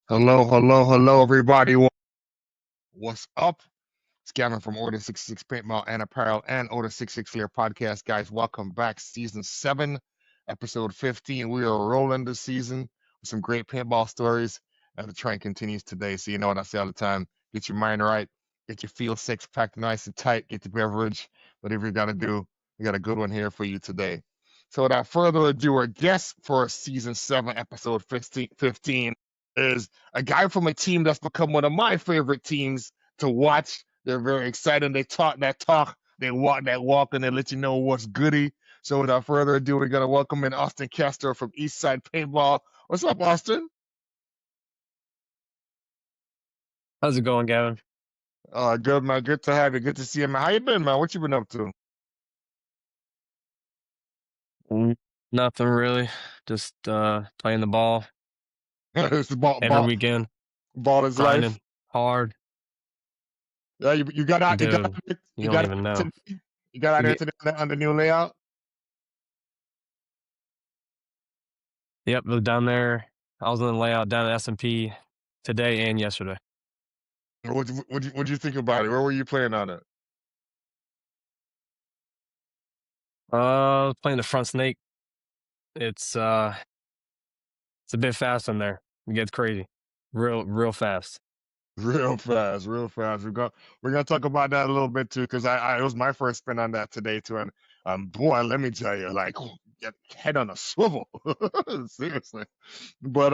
Hello, everybody. What's up? It's Gavin from Orda66 Paintball and Apparel and Orda66 Lair podcast. Guys, welcome back. Season 7, episode 15. We are rolling this season with some great paintball stories, and the train continues today. So, you know what I say all the time, get your mind right, get your feel six packed nice and tight, get your beverage, whatever you got to do. We got a good one here for you today. So, without further ado, our guest for season 7, episode 15 is a guy from a team that's become one of my favorite teams to watch. They're very excited. They talk that talk. They walk that walk, and they let you know what's goody. So without further ado, we're gonna welcome in Austin Castro from Eastside Paintball. What's up, Austin? How's it going, Gavin? Good man. Good to have you. Good to see you, man. How you been, man? What you been up to? Nothing really. Just playing the ball It's the ball, every ball, weekend, ball is life. grinding hard. Yeah, you got out. You got Dude, you you don't got even out know. today. You got out there Ye- today on the new layout. Yep, was down there. I was in the layout down at S&P today and yesterday. What you think about it? Where were you playing on it? Playing the front snake. It's a bit fast in there. It gets crazy. Real fast. Real fast, real fast. We're gonna talk about that a little bit too, because I it was my first spin on that today too, and boy, let me tell you, like get head on a swivel, seriously. But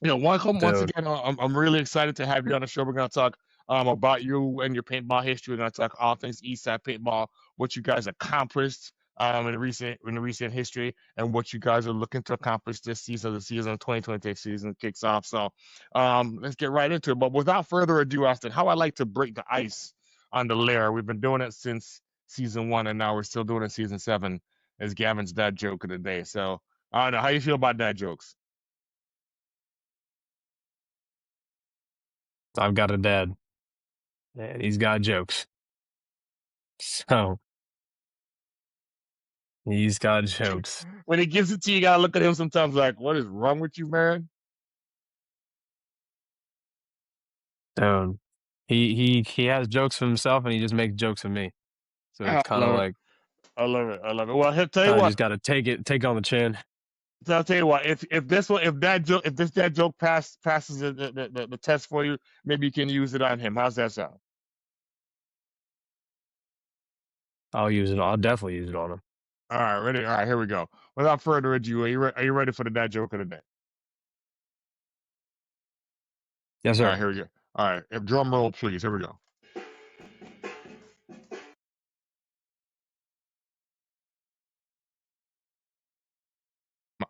welcome once Dude, again. I'm really excited to have you on the show. We're gonna talk about you and your paintball history. We're gonna talk all things Eastside Paintball, what you guys accomplished in the recent history, and what you guys are looking to accomplish this season. The season of 2020 season kicks off. So let's get right into it. But without further ado, Austin, how I like to break the ice on the Lair. We've been doing it since season 1, and now we're still doing it season 7. Is Gavin's dad joke of the day. So I don't know how you feel about dad jokes. I've got a dad, and he's got jokes. So, he's got jokes. When he gives it to you, you gotta look at him sometimes like, what is wrong with you, man? Dude, he has jokes for himself, and he just makes jokes for me. So it's I kind of love it. like I love it. I love it. Well, he'll tell you kind of what. just got to take it on the chin. So I'll tell you what. If this dad joke passes the test for you, maybe you can use it on him. How's that sound? I'll use it. I'll definitely use it on him. All right, ready? All right, here we go. Without further ado, are you ready for the dad joke of the day? Yes, All right, sir. here we go. All right, if drum roll, please. Here we go.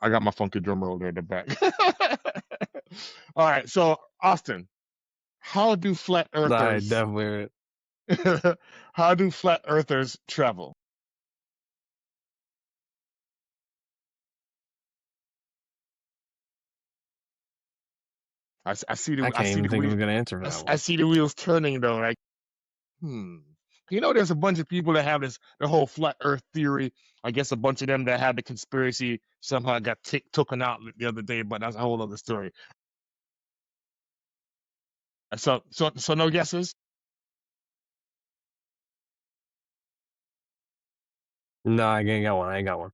I got my funky drum roll there in the back. All right, so Austin, how do flat I earthers definitely. how do flat earthers travel? I see I I can't see even the think of wheel a good answer for that I one. see the wheels turning though. Like, there's a bunch of people that have the whole flat Earth theory. I guess a bunch of them that had the conspiracy somehow got taken out the other day, but that's a whole other story. So no guesses. No, I ain't got one. I ain't got one.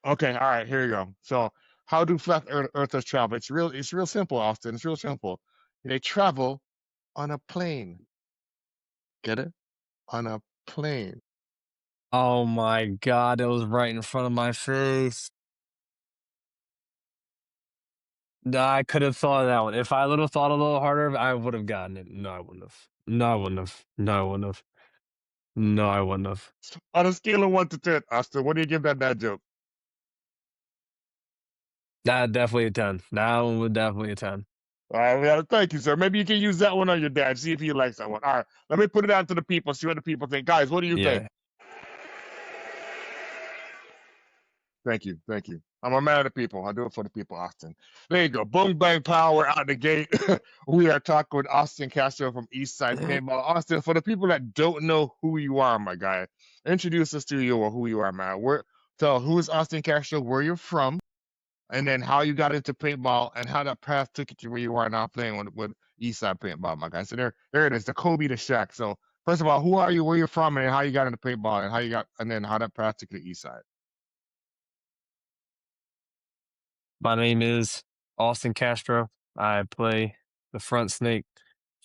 Okay, all right, here you go. So how do flat earthers travel? It's real simple, Austin. It's real simple. They travel on a plane. Get it? On a plane. Oh my God, it was right in front of my face. No, I could have thought of that one. If I would have thought a little harder, I would have gotten it. No, I wouldn't have. No, I wouldn't have. No, I wouldn't have. No, I wouldn't have. On a scale of 1 to 10, Austin, what do you give that joke? That definitely a 10. That one would definitely a 10. All right, well, thank you, sir. Maybe you can use that one on your dad. See if he likes that one. All right, let me put it out to the people. See what the people think. Guys, what do you think? Yeah. Thank you, thank you. I'm a man of the people. I do it for the people, Austin. There you go. Boom, bang, power out the gate. We are talking with Austin Castro from Eastside Paintball. Austin, for the people that don't know who you are, my guy, introduce us to you or who you are, man. Tell who is Austin Castro, where you're from. and then how you got into paintball and how that path took you to where you are now playing with Eastside Paintball, my guy. So there it is, the Kobe to Shaq. So first of all, who are you, where you're from, and how you got into paintball, and how you got, and then how that path took you to Eastside. My name is Austin Castro. I play the front snake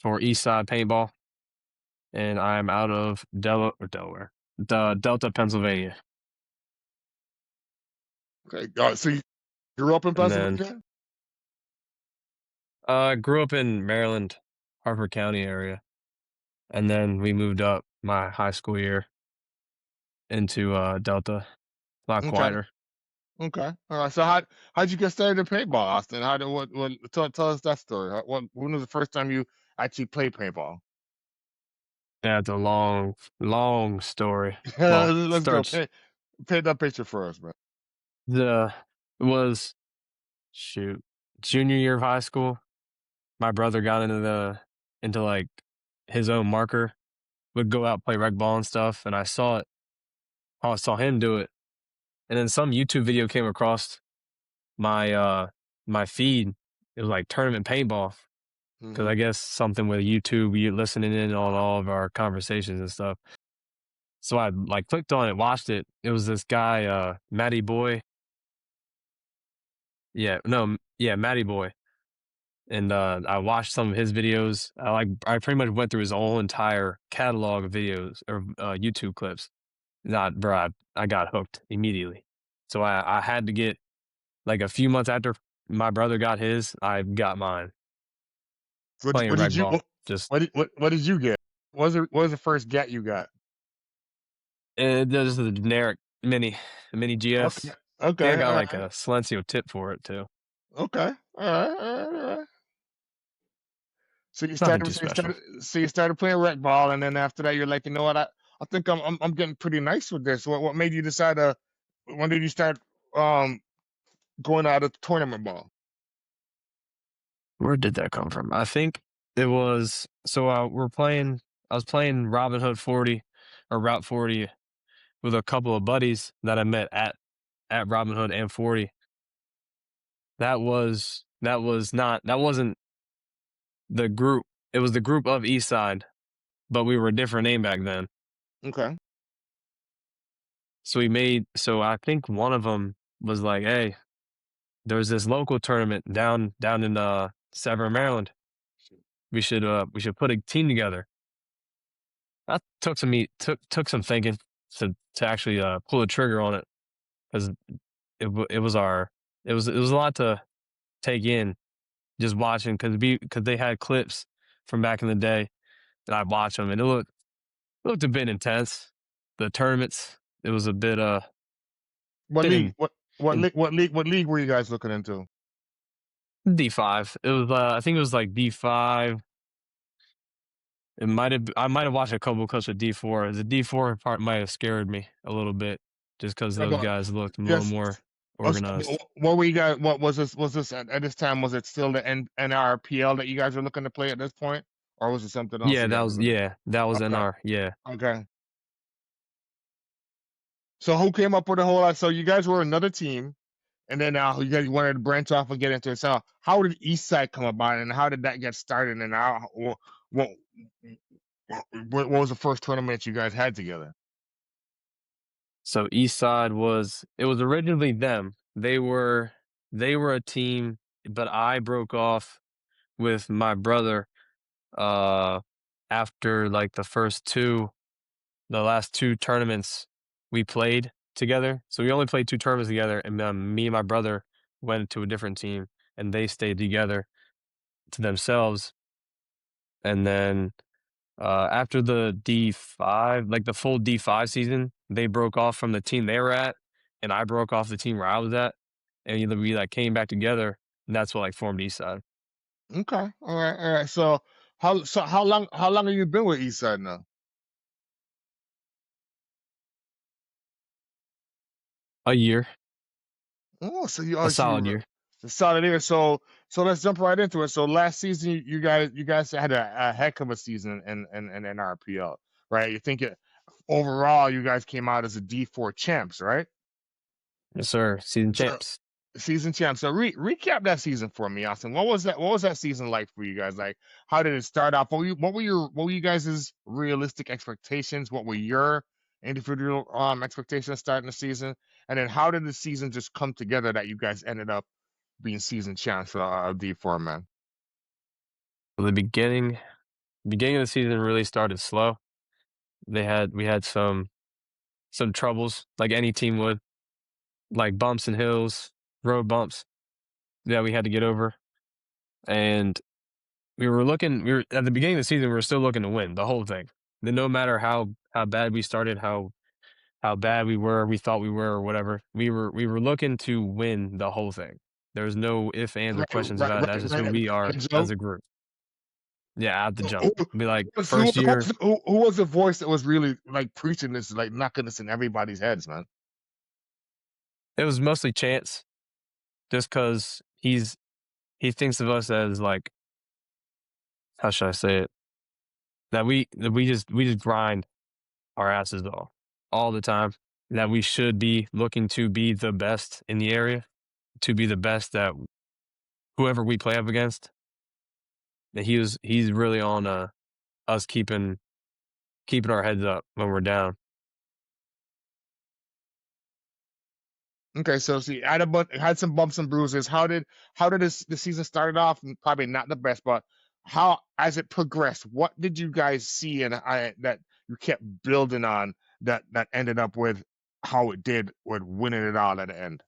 for Eastside Paintball, and I'm out of Delaware, Delta, Pennsylvania. Okay, so you grew up in And then Pennsylvania? I grew up in Maryland, Harford County area, and then we moved up my high school year into Delta, a lot Okay, quieter. okay, all right. So how'd you get started in paintball, Austin? How did what tell us that story. When was the first time you actually played paintball? Yeah, it's a long, long story. Well, Let's go. starts Paint that picture for us, man. the it was shoot junior year of high school. My brother got into like his own marker, would go out play rec ball and stuff, and I saw him do it, and then some YouTube video came across my my feed. It was like tournament paintball because Hmm. I guess something with YouTube, you listening in on all of our conversations and stuff. So I like clicked on it, watched it. It was this guy, Matty Boy. Yeah, no, yeah, Matty Boy. And I watched some of his videos. I pretty much went through his whole entire catalog of videos or YouTube clips. Not, bro, I got hooked immediately. So I had to get like a few months after my brother got his, I got mine playing What rec did you ball. Just what did you get? What was the first get you got? There's the generic mini Okay, GS. I think I okay, got all like right, a Silencio tip for it too. okay, all right, all right, all right. So you Nothing started, too special. so you started playing rec ball, and then after that, you're like, you know what, I think I'm getting pretty nice with this. What made you decide to? When did you start um going out of tournament ball? Where did that come from? I think it was so I was playing Robin Hood 40 or Route 40 with a couple of buddies that I met at Robin Hood and 40. That wasn't the group. It was the group of Eastside, but we were a different name back then. Okay, So I think one of them was like, "Hey, there's this local tournament down in Severn, Maryland. We should put a team together." That took some thinking to actually pull the trigger on it because it was our it was a lot to take in just watching because they had clips from back in the day and I watched them and it looked a bit intense. The tournaments it was a bit what bit league? in What league were you guys looking into? D5. It was I think it was like D5. I might have watched a couple clips of D4. The D4 part might have scared me a little bit just because Yeah, those but guys looked a little just more okay, organized. what were you guys? What was this? Was this at this time? Was it still the NRPL that you guys were looking to play at this point, or was it something else you guys were looking? That was Okay, NR. Yeah. okay. So who came up with the whole lot? So you guys were another team, and then now you guys wanted to branch off and get into it. So how did Eastside come about, and how did that get started? And how what what was the first tournament you guys had together? So Eastside was it was originally them. They were a team, but I broke off with my brother uh after like the last two tournaments we played together. So we only played two tournaments together and me and my brother went to a different team and they stayed together to themselves and then after the D5, like the full D5 season, they broke off from the team they were at, and I broke off the team where I was at, and we like came back together, and that's what like formed Eastside. Okay, all right. So how long have you been with Eastside now? A year, Oh, so a you solid were year. solid here. So let's jump right into it. So last season, you guys had a heck of a season in NRPL, right? You think it overall, you guys came out as a D4 champs, right? Yes, sir. Season So champs. season champ. So recap that season for me, Austin. What was that? What was that season like for you guys? Like, how did it start off? What were you guys' realistic expectations? What were your individual expectations starting the season? And then how did the season just come together that you guys ended up being season champs for D4, man? The beginning of the season really started slow. We had some troubles like any team would, like bumps and hills, road bumps that we had to get over. And we were at the beginning of the season, we were still looking to win the whole thing. Then no matter how bad we started, how bad we were, we thought we were, or whatever, we were looking to win the whole thing. There's no ifs, ands, or Right, questions right, about it. That's right, just who right. we are And as Joe, a group. Yeah, at the who, jump. who Be like was who, first year, who was the voice that was really like preaching this, like knocking this in everybody's heads, man? it was mostly chance, just because he thinks of us as like, how should I say it? That we just grind our asses off all the time. That we should be looking to be the best in the area, to be the best that whoever we play up against. That he's really on us keeping our heads up when we're down. Okay, so see, had some bumps and bruises. How did this the season started off? Probably not the best, but how as it progressed, what did you guys see and that you kept building on that ended up with how it did with winning it all at the end?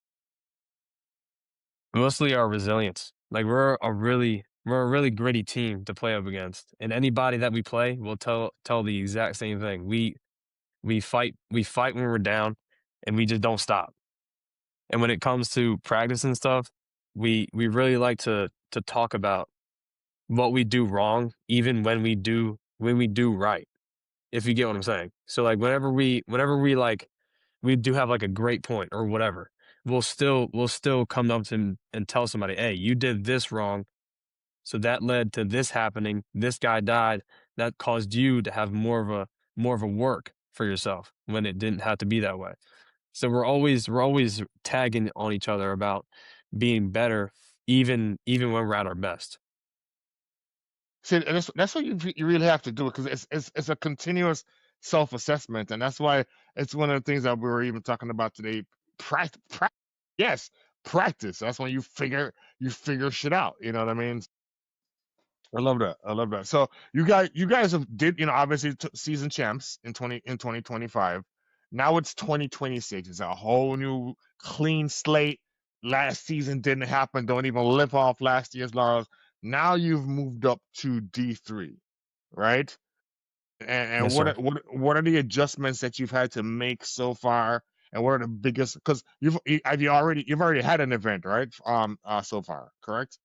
Mostly our resilience. Like we're a really gritty team to play up against, and anybody that we play will tell the exact same thing. We fight when we're down, and we just don't stop. And when it comes to practice and stuff, we really like to talk about what we do wrong, even when we do right. If you get what I'm saying. So like whenever we like we do have like a great point or whatever, we'll still come up to him and tell somebody, hey, you did this wrong. So that led to this happening. This guy died. That caused you to have more of a work for yourself when it didn't have to be that way. So we're always tagging on each other about being better, even when we're at our best. See, and that's what you really have to do because it's a continuous self assessment, and that's why it's one of the things that we were even talking about today. Practice, yes, practice. That's when you figure shit out. You know what I mean? I love that. I love that. So you guys have did obviously season champs in 2025. Now it's 2026. It's a whole new clean slate. Last season didn't happen. Don't even live off last year's laurels. Now you've moved up to D3, right? And Yes, sir. what are the adjustments that you've had to make so far? And what are the biggest? Because you've already had an event, right? So far, correct?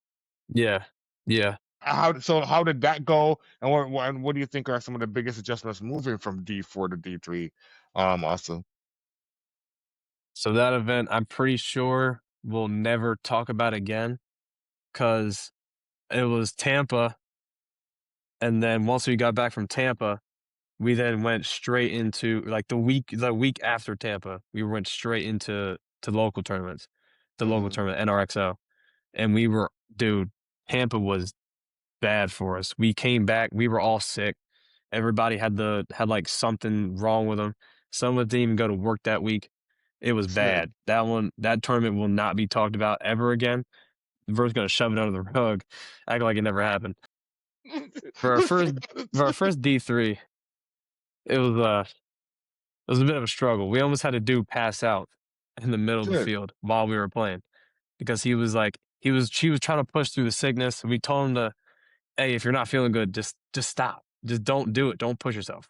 Yeah. Yeah. How did that go? And what do you think are some of the biggest adjustments moving from D4 to D3? Also, So that event, I'm pretty sure we'll never talk about again because it was Tampa. And then once we got back from Tampa, we then went straight into like the week after Tampa, we went straight into to local tournaments, the local hmm tournament, NRXO. And we were, dude, Tampa was bad for us. We came back, we were all sick. Everybody had like something wrong with them. Some of them didn't even go to work that week. It was shit. bad. That tournament will not be talked about ever again. We're just gonna shove it under the rug, act like it never happened. For our first D3, it was it was a bit of a struggle. We almost had a dude pass out in the middle of the Shit. field while we were playing because he was like he was trying to push through the sickness. We told him to, hey, if you're not feeling good, just stop. Just don't do it. Don't push yourself.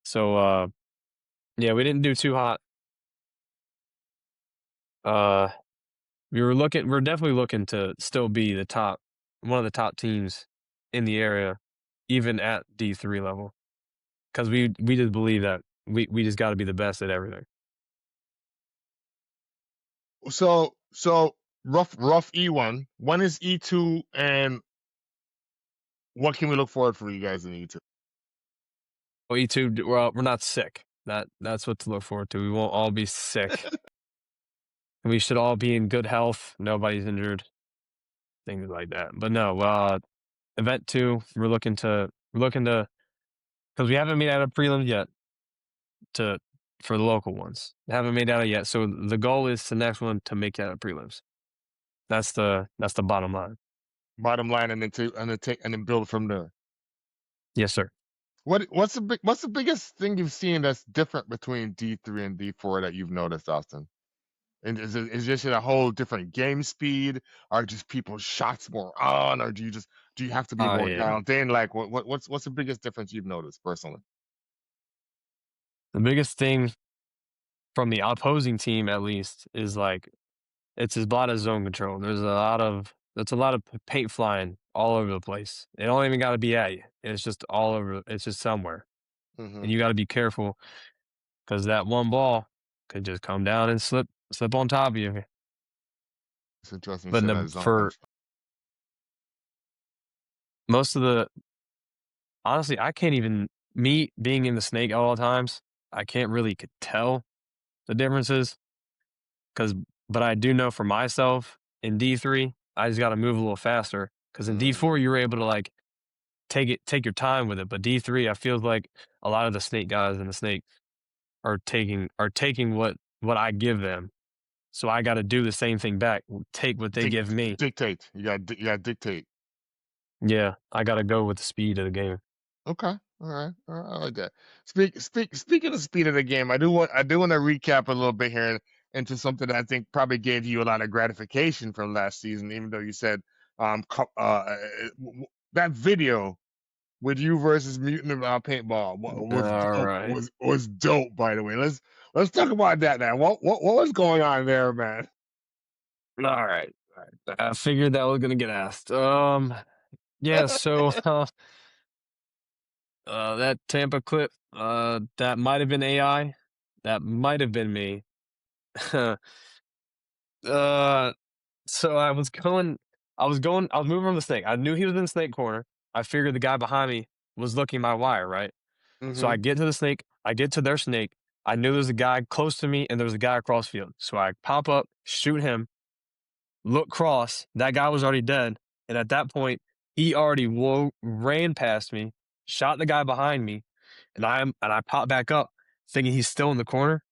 So yeah, we didn't do too hot. Uh we're definitely looking to still be the top one of the top teams in the area, even at D3 level. Because we just believe that we just gotta be the best at everything. So rough E1. When is E2, and what can we look forward for you guys in E2? Well, E2, well, we're not sick. That's what to look forward to. We won't all be sick. We should all be in good health. Nobody's injured. Things like that. But no, event 2, we're looking to because we haven't made out of prelims yet to for the local ones. Haven't made out of yet. So the goal is the next one to make out of prelims. That's the bottom line. Bottom line, and then build from there. Yes, sir. What's the biggest thing you've seen that's different between D3 and D4 that you've noticed, Austin? And is this a whole different game speed? Are just people's shots more on, or do you have to be Oh more yeah. dialed in? Like what's the biggest difference you've noticed personally? The biggest thing from the opposing team at least is like it's a lot of zone control. There's a lot of paint flying all over the place. It don't even got to be at you. It's just all over. It's just somewhere, Mm-hmm. and you got to be careful because that one ball could just come down and slip on top of you. It's interesting you But said the, that zone for control. most of the honestly, I can't even me being in the snake at all times. I can't really could tell the differences because, but I do know for myself in D3, I just got to move a little faster because in Mm. D4 you were able to like take your time with it, but D3 I feel like a lot of the snake guys in the snake are taking what I give them. So I got to do the same thing back. Take what they give me. Dictate. You got to dictate. Yeah, I got to go with the speed of the game. Okay. All right. I like that. Speaking of speed of the game, I do want to recap a little bit here into something that I think probably gave you a lot of gratification from last season, even though you said that video with you versus Mutant Paintball All right. was dope. By the way, let's talk about that now. What was going on there, man? All right. All right. I figured that was gonna get asked. Yeah. So, that Tampa clip, that might have been AI. That might have been me. uh, so I was moving from the snake. I knew he was in the snake corner. I figured the guy behind me was looking my wire, right? So I Mm-hmm. get to the snake. I get to their snake. I knew there was a guy close to me, and there was a guy across field. So I pop up, shoot him, look cross. That guy was already dead. And at that point, he already ran past me, shot the guy behind me, and I pop back up, thinking he's still in the corner.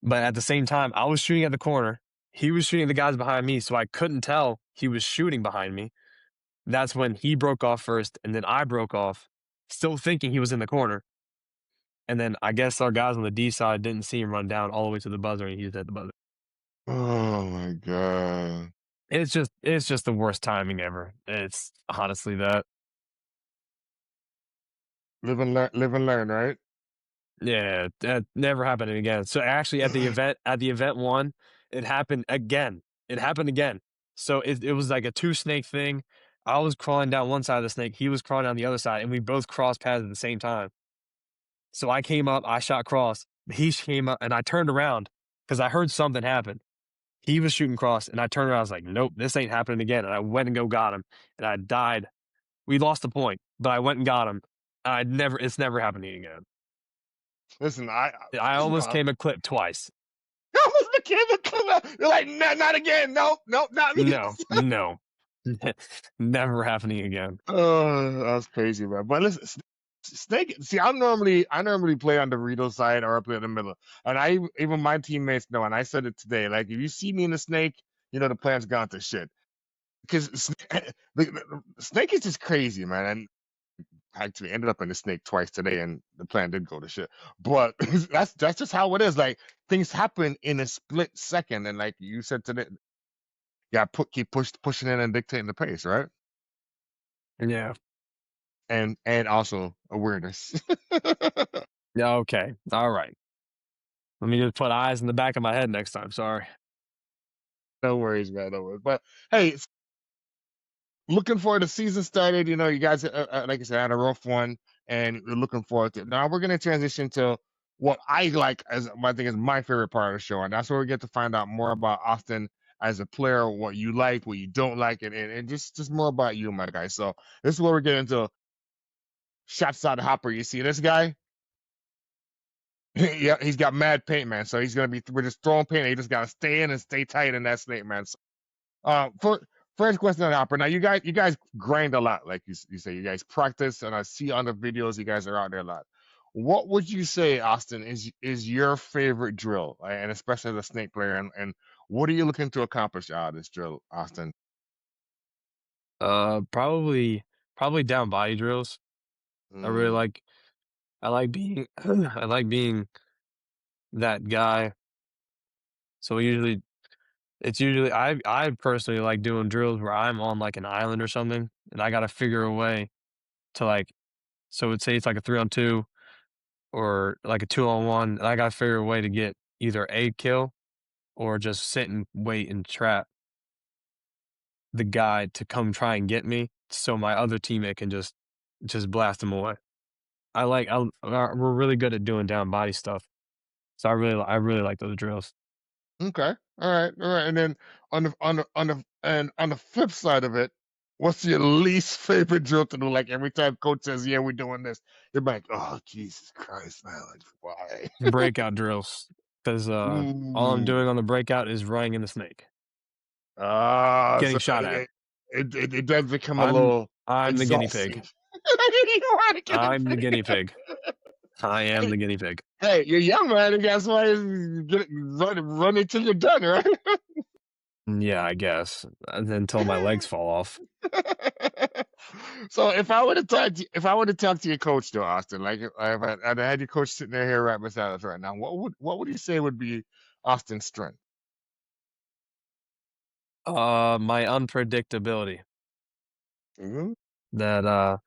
But at the same time, I was shooting at the corner. He was shooting at the guys behind me, so I couldn't tell he was shooting behind me. That's when he broke off first, and then I broke off, still thinking he was in the corner. And then I guess our guys on the D side didn't see him run down all the way to the buzzer, and he just hit the buzzer. Oh my god. It's just the worst timing ever. It's honestly that. Live and learn, right? Yeah, that never happened again. So actually at the event 1, it happened again. It happened again. So it was like a 2 snake thing. I was crawling down one side of the snake, he was crawling down the other side, and we both crossed paths at the same time. So I came up, I shot cross, he came up, and I turned around because I heard something happen. He was shooting cross, and I turned around, I was like, "Nope, this ain't happening again," and I went and got him, and I died. We lost the point, but I went and got him. It's never happening again. Listen, I first of almost all, came a clip twice. I almost became a killer. You're like, not again. Nope, not me. No, no. Never happening again. Oh, that's crazy, man. But listen, Snake. See, I normally play on the Rito side or I play in the middle, and even my teammates know. And I said it today. Like, if you see me in the Snake, you know the plan's gone to shit. Because Snake is just crazy, man. And I actually ended up in the Snake twice today, and the plan did go to shit. But that's just how it is. Like, things happen in a split second, and like you said today, yeah, pushing in and dictating the pace, right? Yeah. And also awareness. Yeah, okay. All right. Let me just put eyes in the back of my head next time. Sorry. No worries, man. No worries. But hey, looking forward to season started. You know, you guys, like I said, had a rough one, and we're looking forward to it. Now we're gonna transition to what I like as I think is my favorite part of the show, and that's where we get to find out more about Austin as a player, what you like, what you don't like, and just more about you, my guy. So this is where we get into shots out of hopper. You see this guy? Yeah, he's got mad paint, man. So he's gonna be we're just throwing paint. You just gotta stay in and stay tight in that snake, man. So, for first question on Hopper. Now you guys grind a lot, like you say. You guys practice, and I see on the videos you guys are out there a lot. What would you say, Austin, is your favorite drill, and especially as a snake player, and what are you looking to accomplish out of this drill, Austin? Probably down body drills. I really Mm. like I like being I like being that guy. So it's usually I personally like doing drills where I'm on like an island or something, and I gotta figure a way to like so let's say it's like a 3-on-2 or like a 2-on-1, and I gotta figure a way to get either a kill or just sit and wait and trap the guy to come try and get me so my other teammate can just blast him away. We're really good at doing down body stuff. So I really like those drills. Okay. All right. And then on the flip side of it, what's your least favorite drill to do? Like every time coach says, "Yeah, we're doing this," you're like, "Oh, Jesus Christ, man! Like, why?" Breakout drills, 'cause, all I'm Ooh. doing on the breakout is running in the snake, So getting shot at. it does become a I'm little I'm the guinea pig. exhausting. You wanna get a I'm the guinea pig. pig. I am Hey, the guinea pig. hey, you're young, man, and that's why run until you're done, right? Yeah, I guess, until my legs fall off. So if I were to talk to your coach though, Austin, like if I had your coach sitting there here right beside us right now, what would you say would be Austin's strength? My unpredictability, Mhm. that,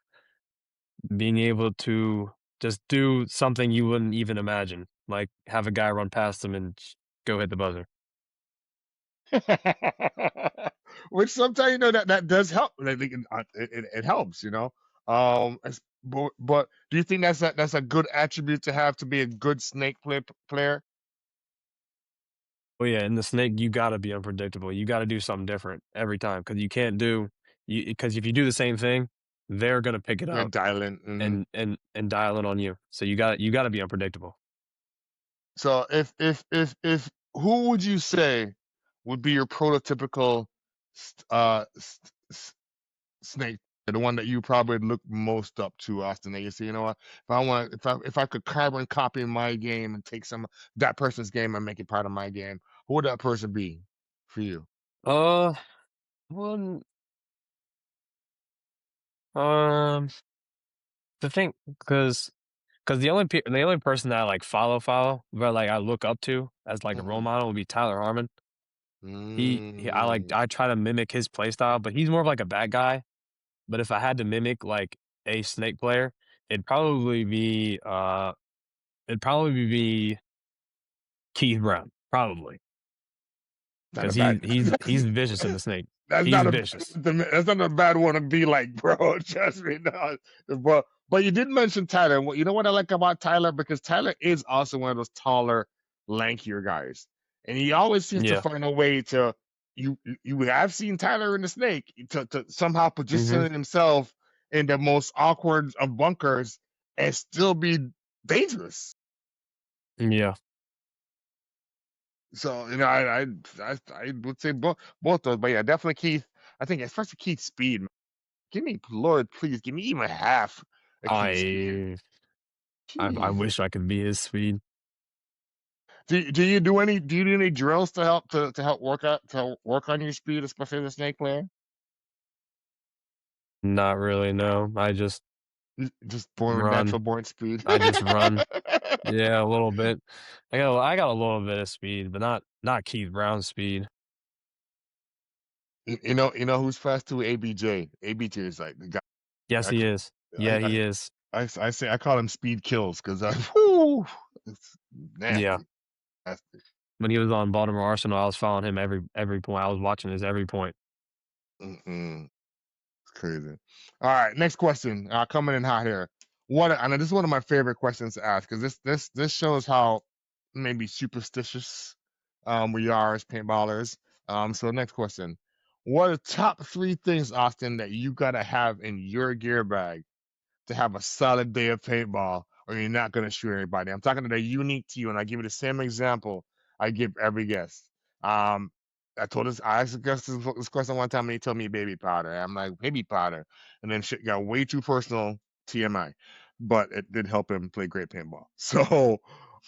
being able to just do something you wouldn't even imagine, like have a guy run past him and go hit the buzzer. Which sometimes that does help. Like, it helps, you know. But do you think that's a good attribute to have to be a good player? Oh yeah, in the snake, you gotta be unpredictable. You gotta do something different every time because you can't do you because if you do the same thing, they're gonna pick it Yeah, up dialing. and dial it on you. So you gotta be unpredictable. So if who would you say would be your prototypical st- uh st- s- snake, the one that you probably look most up to, Austin? That you say, you know what, if I could carbon copy my game and take some that person's game and make it part of my game, who would that person be for you? Uh, well, um, the thing, because the only person that I like follow, but like I look up to as like a role Hmm. model would be Tyler Harmon. Mm, I try to mimic his play style, but he's more of like a bad guy. But if I had to mimic like a snake player, it'd probably be uh it'd probably be Keith Brown, probably not a because bad. he's vicious in the snake. That's He's not a vicious. that's not a bad one to be like, bro. Trust me, no. But you did mention Tyler. And you know what I like about Tyler, because Tyler is also one of those taller, lankier guys, and he always seems to Yeah. find a way to. You have seen Tyler in the snake to somehow Hmm. position himself in the most awkward of bunkers and still be dangerous. Yeah. So I would say both those, but yeah, definitely Keith. I think especially Keith's speed. Give me, Lord, please give me even half a key speed. I I Jeez. wish I could be his speed. Do you do any drills to help work on your speed, especially as a snake player? Not really. No. Just born Run. natural born speed. I just run. Yeah, a little bit. I got a little bit of speed, but not Keith Brown speed. You know who's fast too? ABJ. ABJ is like the guy. Yes, I he c- is. Yeah, he is. I say I call him speed kills because whoo, it's Yeah. nasty. Nasty. When he was on Baltimore Arsenal, I was following him every point. I was watching his every point. Mm-mm. Crazy. All right, next question. Coming in hot here. I know this is one of my favorite questions to ask because this shows how maybe superstitious we are as paintballers. So next question. What are the top three things, Austin, that you gotta have in your gear bag to have a solid day of paintball? or you're not gonna shoot anybody. I'm talking that are unique to you, and I give you the same example I give every guest. Um, I asked the guest this question one time, and he told me baby powder. I'm like, baby powder, and then shit got way too personal. TMI, but it did help him play great paintball. So,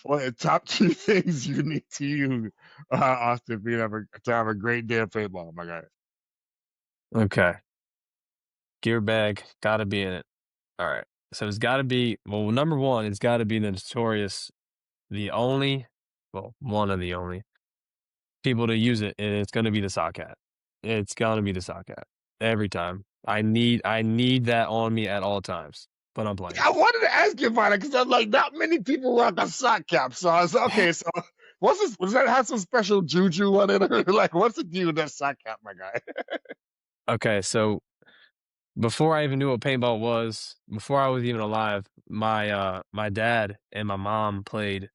what the top two things unique to you, Austin, for you to have a great day of paintball, my guy? Okay. Gear bag, gotta be in it. All right. So it's gotta be, well, number one, it's gotta be the notorious, the only, well, one of the only people to use it, and it's gonna be the sock hat. It's gonna be the sock hat every time. I need that on me at all times when I'm playing. I wanted to ask you about it because I'm like, not many people rock a sock cap. So I was okay. So what's this? Does that have some special juju on it? Or like, what's the deal with that sock cap, my guy? Okay, so before I even knew what paintball was, before I was even alive, my dad and my mom played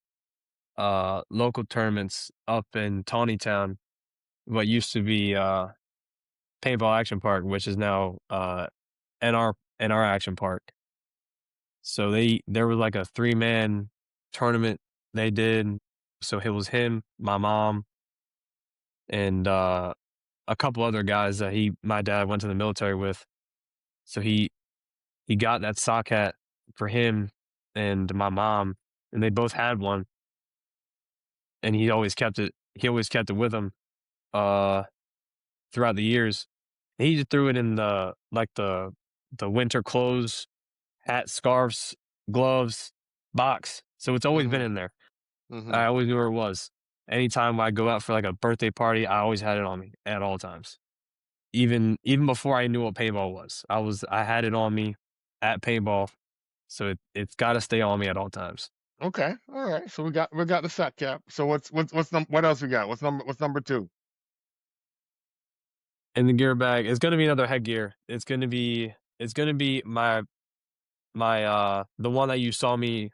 local tournaments up in Tawnytown, what used to be Paintball Action Park, which is now NR Action Park. So there was like a 3-man tournament they did. So it was him, my mom, and a couple other guys that my dad went to the military with. So he got that sock hat for him and my mom, and they both had one, and he always kept it. He always kept it with him uh, throughout the years. He just threw it in the winter clothes, hat, scarves, gloves box. So it's always been Mm-hmm. in there. Mm-hmm. I always knew where it was. Anytime I go out for like a birthday party, I always had it on me at all times. Even before I knew what paintball was, I had it on me at paintball. So it's got to stay on me at all times. Okay. All right. So we got the sock cap. So what else we got? What's number two? In the gear bag, it's gonna be another headgear. It's gonna be my the one that you saw me.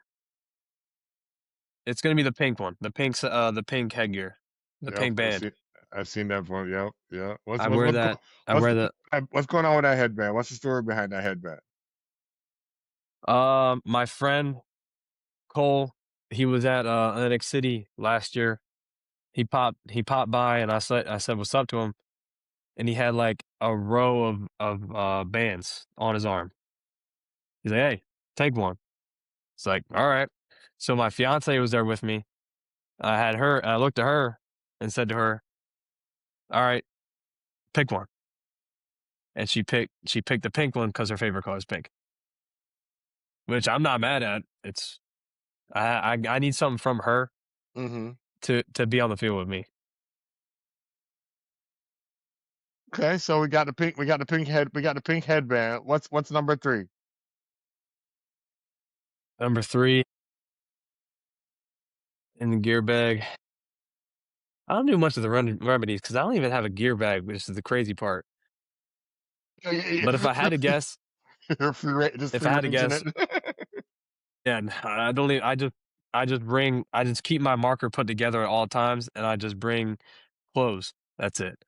It's gonna be the pink one, the pink headgear, the Yep. pink band. I've seen that one. Yep. Yeah. I wear that. I wear the What's going on with that headband? What's the story behind that headband? my friend Cole. He was at Atlantic City last year. He popped by, and I said what's up to him, and he had like a row of bands on his arm. He's like, "Hey, take one." It's like, "All right." So my fiance was there with me. I looked at her and said to her, "All right, pick one." And she picked the pink one because her favorite color is pink, which I'm not mad at. It's I need something from her Mm-hmm. to be on the field with me. Okay. So we got the pink headband. What's number three? Number 3 in the gear bag. I don't do much of the remedies because I don't even have a gear bag, which is the crazy part. But if I had to guess, Just if free I had to range in guess, it. yeah, I don't even, I just keep my marker put together at all times, and I just bring clothes. That's it.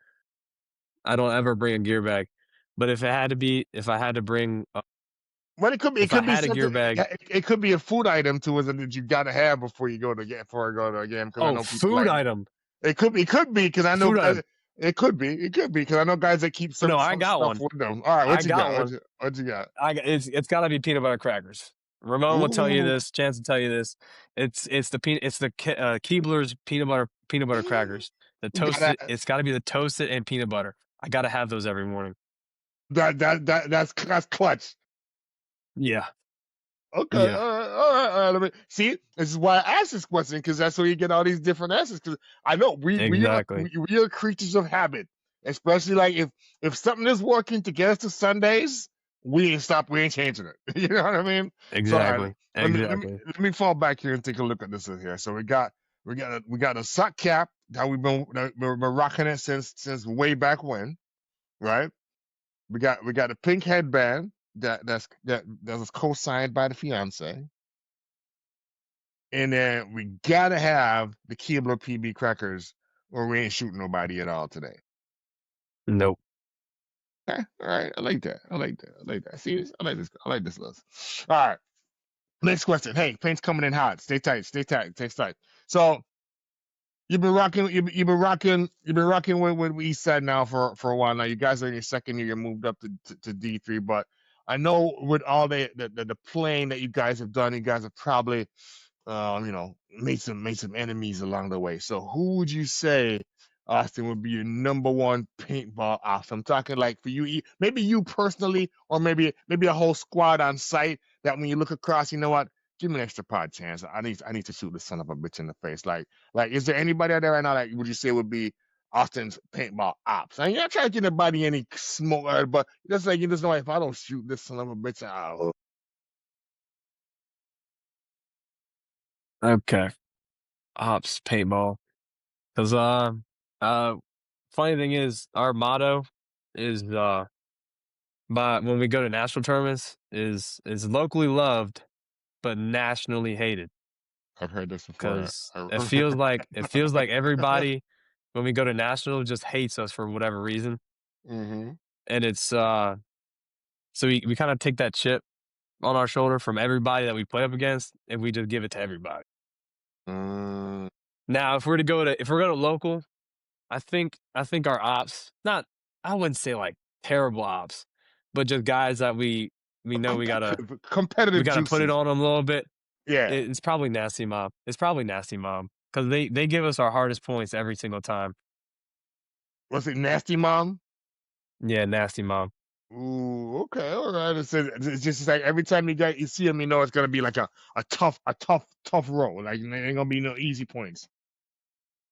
I don't ever bring a gear bag. But if I had to bring, Well, it if I could be had a gear something. bag, It could be a food item too, is it, that you got to have before you go to get before I go to a game, because I oh, know people food like item, it could be because I know food guys. item. It could be because I know guys that keep No, I some got stuff one. with them. All right, I what you got got? one. What you got? It's got to be peanut butter crackers. Ramon will tell you Ooh, this. Chance will tell you this. It's the Keebler's peanut butter crackers. The you gotta toasted. It's got to be the toasted and peanut butter. I got to have those every morning. that's clutch. Yeah, Okay, all yeah, right, all right, all right. See, this is why I asked this question, because that's where you get all these different answers. Because I know exactly, we are creatures of habit, especially like if something is working to get us to Sundays, we ain't changing it. You know what I mean? So all right, exactly, exactly. let me fall back here and take a look at this here. So we got a sock cap that we've been rocking it since way back when, right? We got a pink headband that was co-signed by the fiance, and then we gotta have the Keebler PB crackers, or we ain't shooting nobody at all today. Nope. Okay, all right, I like that. I like that. I like that. See, I like this. I like this list. All right, Next question. Hey, paint's coming in hot. Stay tight. Stay tight. Stay tight. So you've been rocking. You've been rocking. You've been rocking with Eastside now for a while now. You guys are in your second year. You moved up to D3, but I know with all the playing that you guys have done, you guys have probably made some enemies along the way. So who would you say, Austin, would be your number one paintball ops? I'm talking like for you, maybe you personally, or maybe a whole squad on site that when you look across, you know what? Give me an extra pod chance. I need to shoot this son of a bitch in the face. Like, is there anybody out there right now that would you say would be Austin's paintball ops? And you're not trying to get anybody any smoke, but just like you just know, if I don't shoot this son of a bitch out. Okay, ops paintball. Because uh, funny thing is, our motto is but when we go to national tournaments is locally loved but nationally hated. I've heard this before. Because it feels like everybody when we go to national just hates us for whatever reason, hmm and it's so we kind of take that chip on our shoulder from everybody that we play up against, and we just give it to everybody. Mm, Now, if we're going to local, I think our ops, not, I wouldn't say like terrible ops, but just guys that we know we competitive gotta put it juices. on them a little bit. Yeah. It's probably Nasty Mob. It's probably Nasty Mob because they give us our hardest points every single time. Was it Nasty Mom? Yeah, Nasty Mob. Ooh, okay, all right. It's just like every time you see him, you know it's gonna be like a tough roll. Like there ain't gonna be no easy points.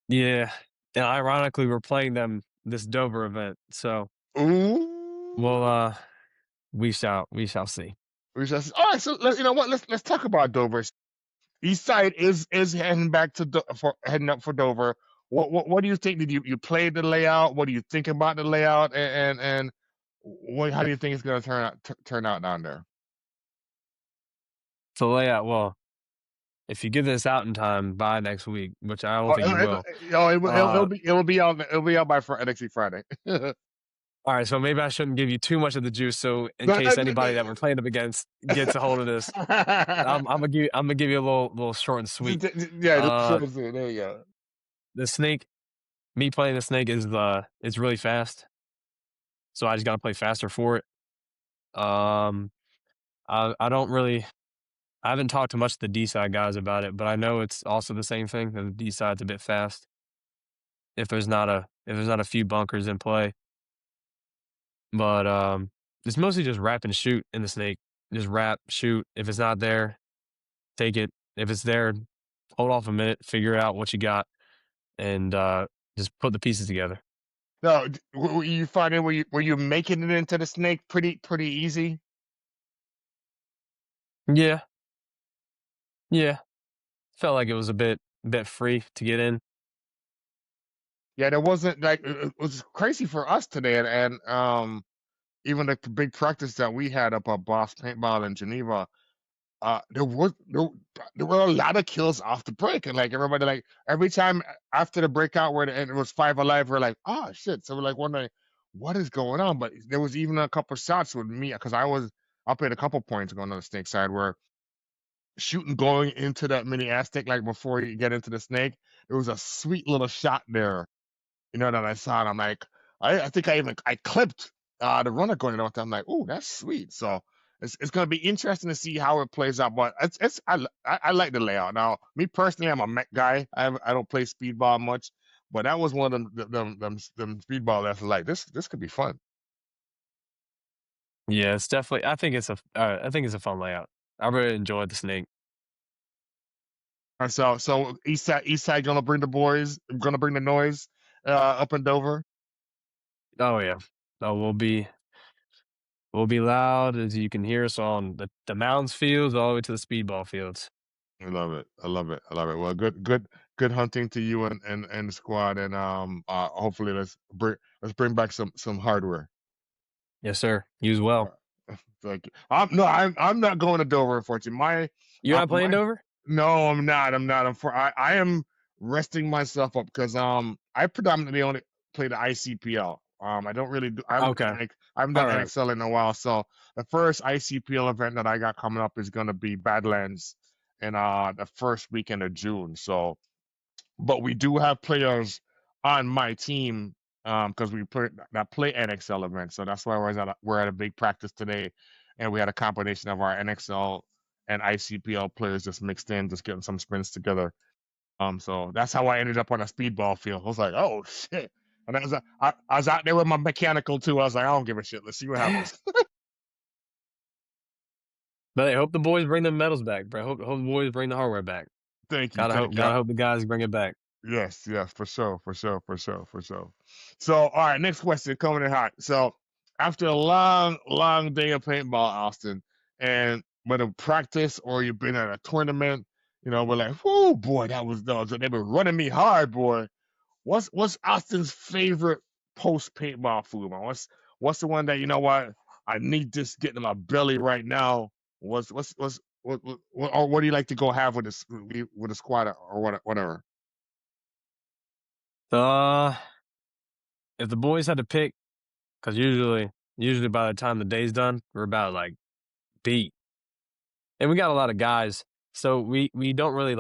Yeah, and ironically, we're playing them this Dover event, so we'll Ooh. we shall see. All right, so you know what? Let's talk about Dover. East Side is heading back to for heading up for Dover. What do you think? Did you play the layout? What do you think about the layout? And what how do you think it's gonna turn out down there? So layout, well, if you get this out in time by next week, which I don't Oh, think you will. it'll Uh, be it'll be out by next week Friday. all right, so maybe I shouldn't give you too much of the juice. So in But, case anybody that we're playing up against gets a hold of this, I'm gonna give you a little short and sweet. yeah, Uh, there you go. the snake, me playing the snake is really fast, so I just gotta play faster for it. Um, I don't really, I haven't talked to much of the D side guys about it, but I know it's also the same thing. That the D side's a bit fast if there's not a few bunkers in play. But it's mostly just wrap and shoot in the snake. Just wrap, shoot. If it's not there, take it. If it's there, hold off a minute, figure out what you got, and just put the pieces together. No, were you finding were you making it into the snake pretty easy? Yeah, yeah. Felt like it was a bit free to get in. Yeah, there wasn't like it was crazy for us today, and even the big practice that we had up at Boss Paintball in Geneva. There were a lot of kills off the break, and like everybody, like every time after the breakout where and it was five alive, we're like, oh shit. So we're like wondering what is going on. But there was even a couple shots with me because I played a couple points going on the snake side where shooting going into that mini Aztec, like before you get into the snake, there was a sweet little shot there, that I saw, and I'm like, I think I clipped the runner going out there. I'm like, oh, that's sweet. So it's gonna be interesting to see how it plays out. But I like the layout. Now, me personally, I'm a mech guy. I don't play speedball much, but that was one of them speedball that's like this could be fun. Yeah, it's definitely. I think it's a fun layout. I really enjoyed the snake. And so East Side gonna bring the boys, gonna bring the noise up in Dover. Oh yeah. Oh, we'll be loud as you can hear us on the mounds fields all the way to the speedball fields. I love it. I love it. I love it. Well, good hunting to you and the squad, and hopefully let's bring back some hardware. Yes, sir. You as well. Thank you. I'm not going to Dover, unfortunately. You're not playing My Dover? no, I'm not. I'm not. I am resting myself up because I predominantly only play the ICPL. I don't really do. I haven't Okay. I haven't done All right. NXL in a while. So the first ICPL event that I got coming up is gonna be Badlands in the first weekend of June. So, but we do have players on my team because we play NXL events. So that's why we're at a big practice today, and we had a combination of our NXL and ICPL players just mixed in, just getting some sprints together. So that's how I ended up on a speedball field. I was like, oh shit. And I was out there with my mechanical too. I was like, I don't give a shit. Let's see what happens. But I hope the boys bring the medals back, bro. Hope the boys bring the hardware back. Thank you, Gotta thank hope you. gotta hope the guys bring it back. Yes, yes, for sure, for sure, for sure, for sure. So, all right, next question coming in hot. So, after a long, long day of paintball, Austin, and whether practice or you've been at a tournament, we're like, oh boy, that was those. They were running me hard, boy. What's Austin's favorite post paintball food, man? What's the one that what? I need this getting in my belly right now. What do you like to go have with the squad or whatever? Uh, if the boys had to pick, because usually by the time the day's done, we're about like beat, and we got a lot of guys, so we don't really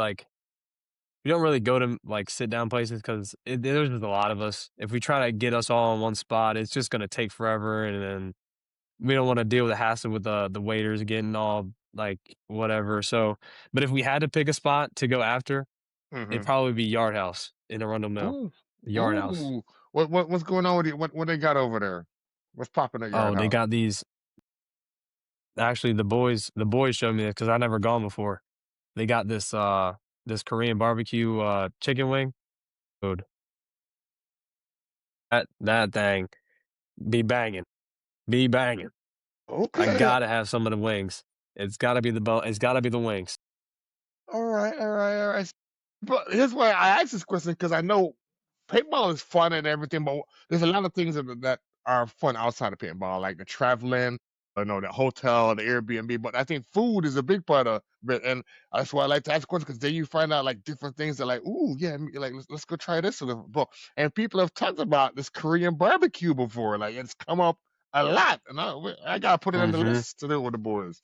go to like sit down places because there's just a lot of us. If we try to get us all in one spot, it's just gonna take forever, and then we don't want to deal with the hassle with the waiters getting all like whatever. So, but if we had to pick a spot to go after, it'd Mm-hmm. probably be Yard House in Arundel Mill. Ooh, Yard House. ooh. What's going on with it? What they got over there? What's popping at Yard Oh, they House? got these. Actually, the boys showed me this because I never gone before. They got this Korean barbecue chicken wing. Dude, that thing be banging. I Okay. gotta have some of the wings. It's gotta be the It's gotta be the wings. All right, all right, all right. But here's why I asked this question because I know paintball is fun and everything, but there's a lot of things that are fun outside of paintball, like the traveling, the hotel, the Airbnb. But I think food is a big part of it, and that's why I like to ask questions because then you find out like different things that like, ooh, yeah, like let's go try this. But and people have talked about this Korean barbecue before, like it's come up a lot, and I gotta put it on the Hmm. list to do with the boys.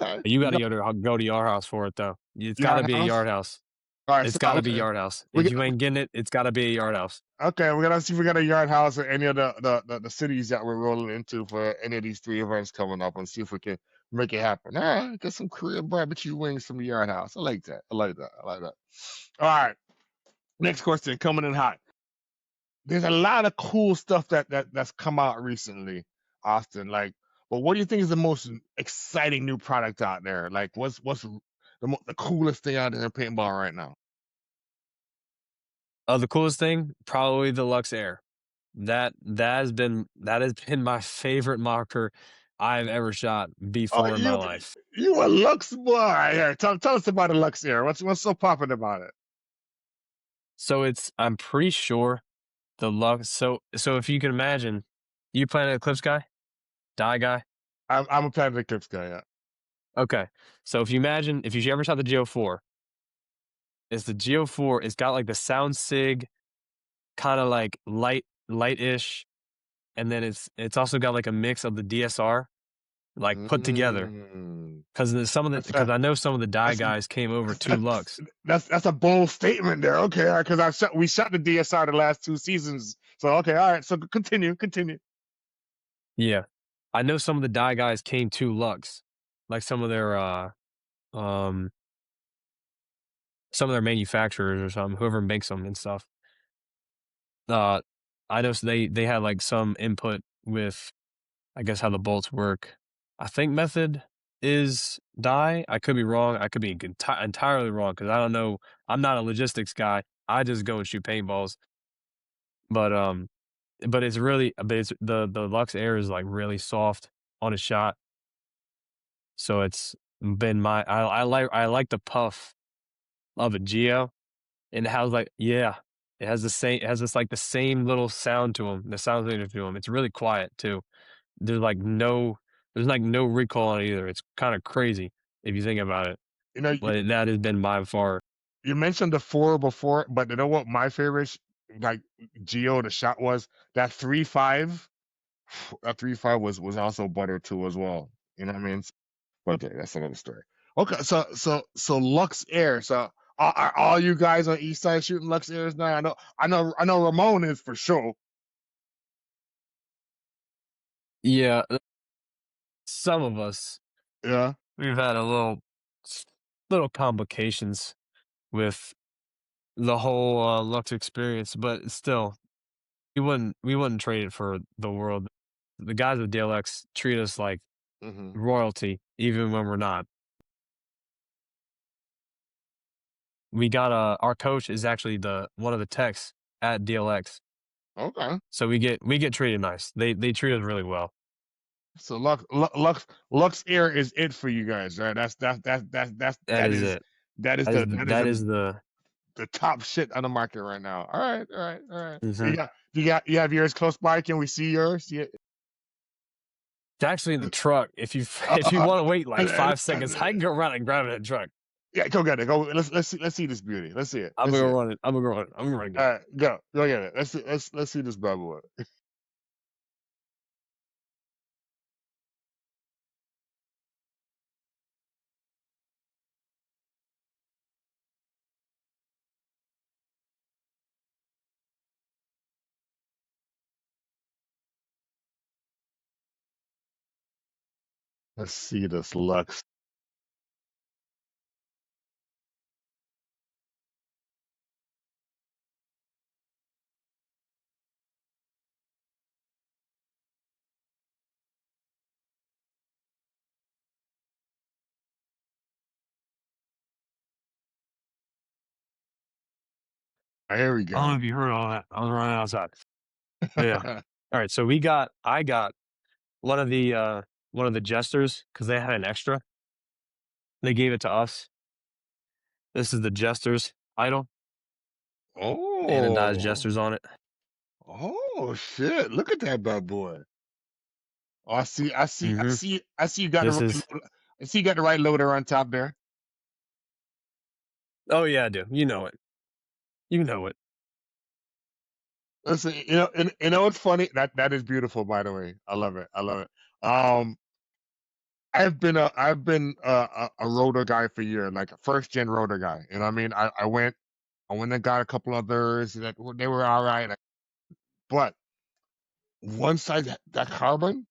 Okay, You we gotta got go to Yard House for it though. It's gotta Yard be a House. Yard House. All right, It's so gotta be Yard House. we If get you ain't getting it, it's gotta be a Yard House. okay. We're gonna see if we got a Yard House or any of the cities that we're rolling into for any of these three events coming up, and see if we can make it happen. All right, get some Korean barbecue wings from the Yard House. I like that. I like that. I like that. All right, next question coming in hot. There's a lot of cool stuff that's come out recently, Austin. Like, but what do you think is the most exciting new product out there? Like, what's the coolest thing out there in paintball right now? The coolest thing, probably the Lux Air. That has been my favorite marker I've ever shot Oh, before in my life. you a Lux boy. Here, tell us about the Lux here. What's so popping about it? So I'm pretty sure the Lux. So if you can imagine, you Planet Eclipse guy, die guy. I'm a Planet Eclipse guy. Yeah. Okay, so if you ever shot the Geo 4, it's the Geo 4. It's got like the sound sig, kind of like light-ish, and then it's also got like a mix of the DSR like put together. Mm. That's Because I know some of the die that's guys came over to that's Lux. that's a bold statement there. Okay, because we shot the DSR the last two seasons. So okay, all right. So continue. Yeah. I know some of the die guys came to Lux, like um some of their manufacturers or something, whoever makes them and stuff. Uh, I know they had like some input with, I guess, how the bolts work. I think method is die. I could be wrong. I could be entirely wrong because I don't know. I'm not a logistics guy. I just go and shoot paintballs. But it's the Lux Air is like really soft on a shot. So it's been I like the puff of a Geo, and it has like, yeah, it has this like the same little sound to them, the sound signature to them. It's really quiet too. There's like no there's like no recoil on it either. It's kind of crazy if you think about it. You know, But that has been by far. you mentioned the four before, but you know what? My favorite like Geo the shot was that 3.5. That 3.5 was also butter too as well. You know what I mean? But okay, that's another story. Okay, so Lux Air. So are all you guys on East Side shooting Lux Airs now? I know Ramon is for sure. Yeah, some of us Yeah. we've had a little complications with the whole Lux experience, but still, we wouldn't trade it for the world. The guys with DLX treat us like Hmm. royalty, even when we're not. We got our coach is actually the one of the techs at DLX, Okay. so we get treated nice. They treat us really well. So Lux Air is it for you guys, right? That's That is it. that is That is the the, that is that the is the. the top shit on the market right now. All right, all right, all right. Mhm. You have yours close by. Can we see yours? Yeah. It's actually in the truck. If you Uh, if you uh, want to wait uh, like uh, 5 seconds, I can go around and grab it in the truck. yeah, go get it. Go. Let's see this beauty. Let's see it. I'm Let's gonna see go it. run it. I'm gonna go run it. I'm gonna get All it. right, go get it. Let's see this bad boy. Let's see this Lux. There we I don't know go. if you heard all that. I was running outside. Yeah. All right. So I got one of the jesters because they had an extra. They gave it to us. This is the jester's idol, and it dies Oh, jesters on it. oh shit! Look at that bad boy. Oh, Hmm. I see. You got the This right. is. I see you got the right loader on top there. Oh yeah, I do. You know it. You know it. Listen, what's funny? That is beautiful, by the way. I love it. I love it. I've been a rotor guy for years, like a first gen rotor guy. You know what I mean? I went and got a couple others that they were all right, but once that carbon,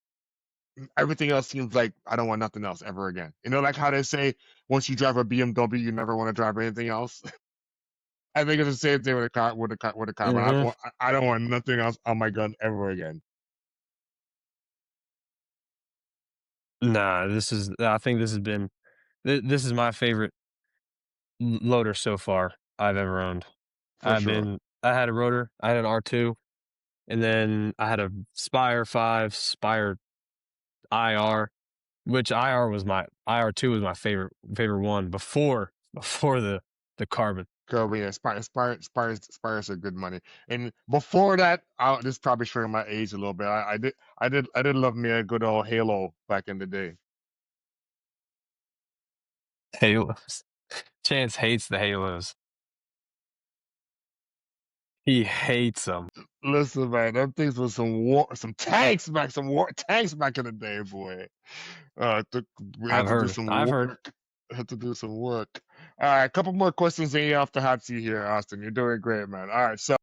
everything else seems like I don't want nothing else ever again. Like how they say once you drive a BMW, you never want to drive anything else. I think it's the same thing with a car with a carbon. Hmm. I don't want nothing else on my gun ever again. Nah, this is. I think this has been. This is my favorite loader so far I've ever owned. For sure. I had a rotor. I had an R2, and then I had a Spire 5, Spire IR, which IR2 was my favorite one before the carbon. Go, yeah, Spires are good money. And before that, this is probably showing my age a little bit. I did love me a good old Halo back in the day. Halos. Chance hates the Halos. He hates them. Listen, man, them things was some war tanks back in the day, boy. We had I've to do heard. some I've heard. work. Had to do some work. All right, a couple more questions and you're off the hot seat here, Austin. You're doing great, man. All right, so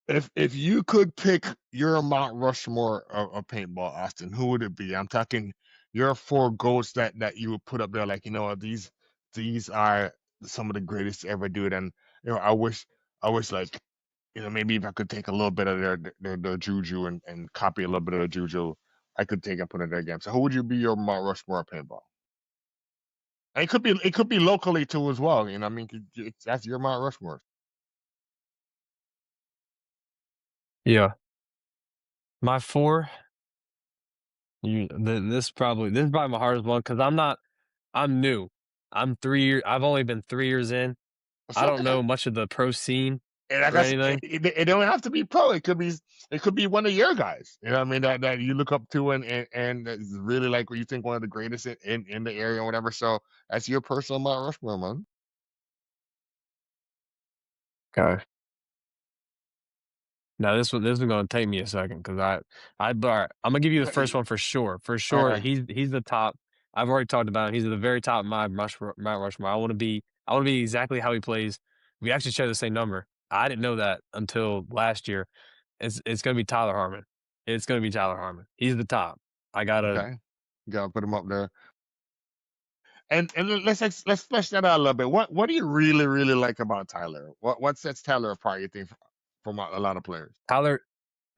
if you could pick your Mount Rushmore of paintball, Austin, who would it be? I'm talking your four goats that you would put up there, like these are some of the greatest to ever do it, and I wish like maybe if I could take a little bit of their juju and copy a little bit of their juju, I could take and put it in their game. So who would you be your Mount Rushmore of paintball? And it could be locally too as well. I mean, that's your Mount Rushmore Yeah. My four. This is probably my hardest one because I'm new. I've only been 3 years in. It's I don't okay. know much of the pro scene And like or I said, anything. it don't have to be pro. It could be one of your guys. You know what I mean? That you look up to and is really like what you think one of the greatest in the area or whatever. So that's your personal Mount Rushmore, man. Okay. Now this is gonna take me a second because alright, I'm gonna give you the first one for sure. For All sure, right. he's the top. I've already talked about him. He's at the very top of my Mount Rushmore. I wanna be exactly how he plays. We actually share the same number. I didn't know that until last year. It's gonna be Tyler Harmon. It's gonna be Tyler Harmon. He's the top. I gotta Okay. Gotta put him up there. And let's flesh that out a little bit. What do you really like about Tyler? What sets Tyler apart? You think from a lot of players? Tyler.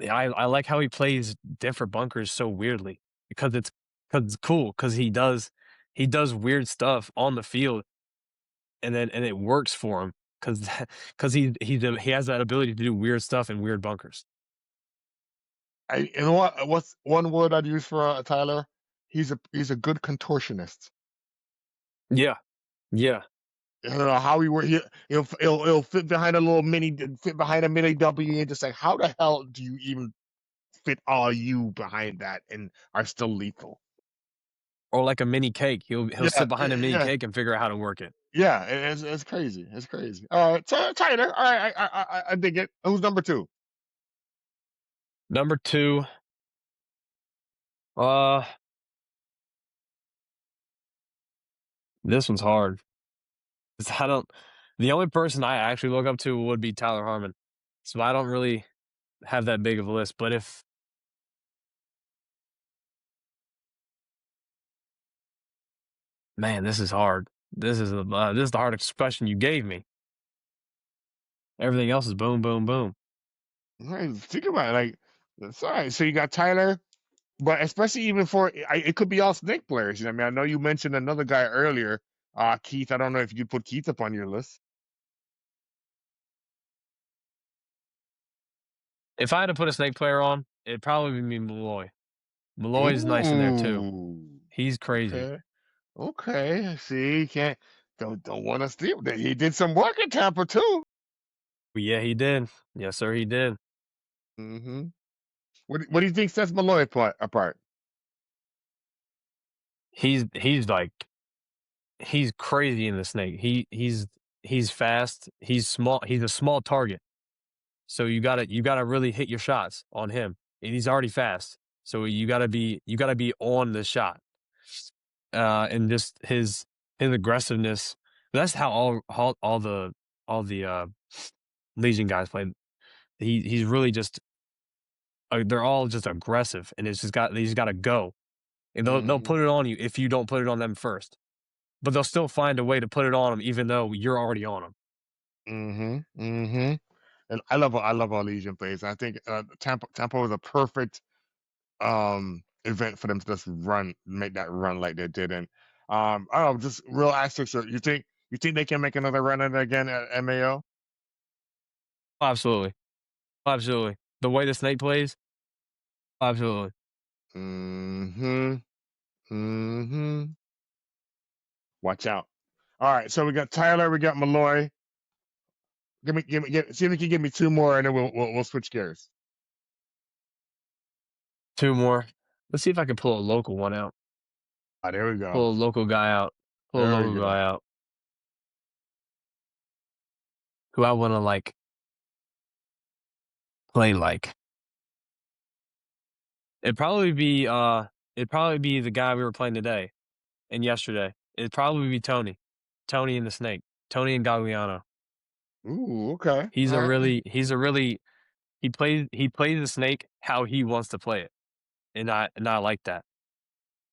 I like how he plays different bunkers so weirdly because it's cool because he does weird stuff on the field and it works for him because he has that ability to do weird stuff in weird bunkers. You know what's one word I'd use for Tyler? He's a good contortionist. Yeah, yeah. I don't know how he work. He'll fit behind a little mini, fit behind a mini W, and just like, how the hell do you even fit all you behind that and are still lethal? Or like a mini cake. He'll Yeah, sit behind a mini yeah, cake and figure out how to work it. yeah. It's crazy. It's crazy. All right, so Tyler. All right, I dig it. Who's number two? Number two, uh, this one's hard. 'Cause I don't. The only person I actually look up to would be Tyler Harmon, so I don't really have that big of a list. But if man, this is hard. This is the hardest question you gave me. Everything else is boom, boom, boom. Right, think about it. Like, that's all right. So you got Tyler, but especially even it could be all snake players. You know, what I mean, I know you mentioned another guy earlier, Keith. I don't know if you could put Keith up on your list. If I had to put a snake player on, it'd probably be Malloy. Malloy's nice in there too. Ooh, He's crazy. okay, okay. See, can't don't want to steal that. He did some work at Tampa too. But yeah, he did. Yes, sir, he did. Hmm. What do you think sets Malloy apart? He's he's crazy in the snake. He's fast. He's small. He's a small target. So you gotta really hit your shots on him. And he's already fast. So you gotta be on the shot. And just his aggressiveness. That's how all the Legion guys play. He's really just they're all just aggressive, and they just gotta go, and they'll Hmm. put it on you if you don't put it on them first, but they'll still find a way to put it on them even though you're already on them. Hmm. Hmm. And I love all Legion plays. I think Tampa was a perfect event for them to just make that run like they did. And I don't know, just real asterisks. You think they can make another run at it again at MAO? Absolutely, absolutely. The way the snake plays, absolutely. Mm-hmm. Mm-hmm. Watch out. All right, so we got Tyler, we got Malloy. See if you can give me two more, and then we'll switch gears. Two more. Let's see if I can pull a local one out. Ah, there we go. Pull a local guy out. Pull a There we local go. guy out who I want to like play like. It'd probably be uh it'd probably be the guy we were playing today and yesterday. It'd probably be Tony. Tony and the Snake. Tony and Gagliano. Ooh, okay. All right. He's a really he plays the Snake how he wants to play it. And I like that.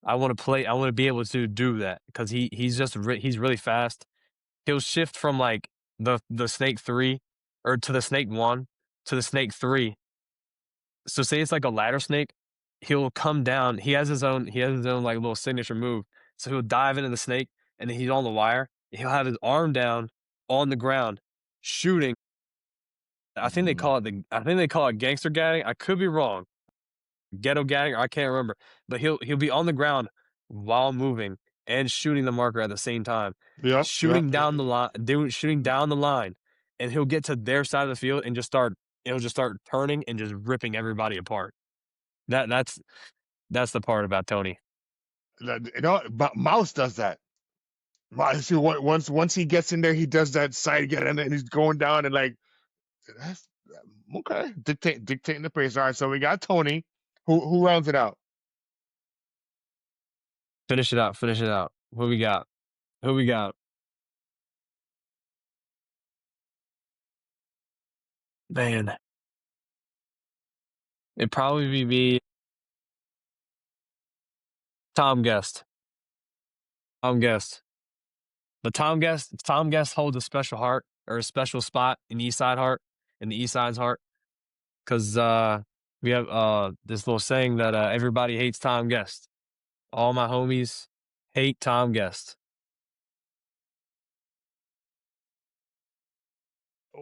I want to be able to do that because he's really fast. He'll shift from like the Snake 3 or to the Snake 1 to the Snake 3. So say it's like a ladder snake, he'll come down. He has his own like little signature move. So he'll dive into the snake and then he's on the wire. He'll have his arm down on the ground shooting. Mm-hmm. I think they call it gangster gagging. I could be wrong. Ghetto gagging, I can't remember. But he'll be on the ground while moving and shooting the marker at the same time. Yep. Yep. Shooting down the line. And he'll get to their side of the field and it'll just start turning and just ripping everybody apart. That's the part about Tony. But Mouse does that. See, once he gets in there, he does that side again, and then he's going down and like Okay, dictating the pace. All right, so we got Tony. Who rounds it out? Finish it out. Finish it out. What we got? Who we got? Man, it'd probably be me. Tom Guest. Tom Guest. But Tom Guest holds a special heart or a special spot in Eastside heart, in the Eastside's heart, because we have this little saying that everybody hates Tom Guest. All my homies hate Tom Guest.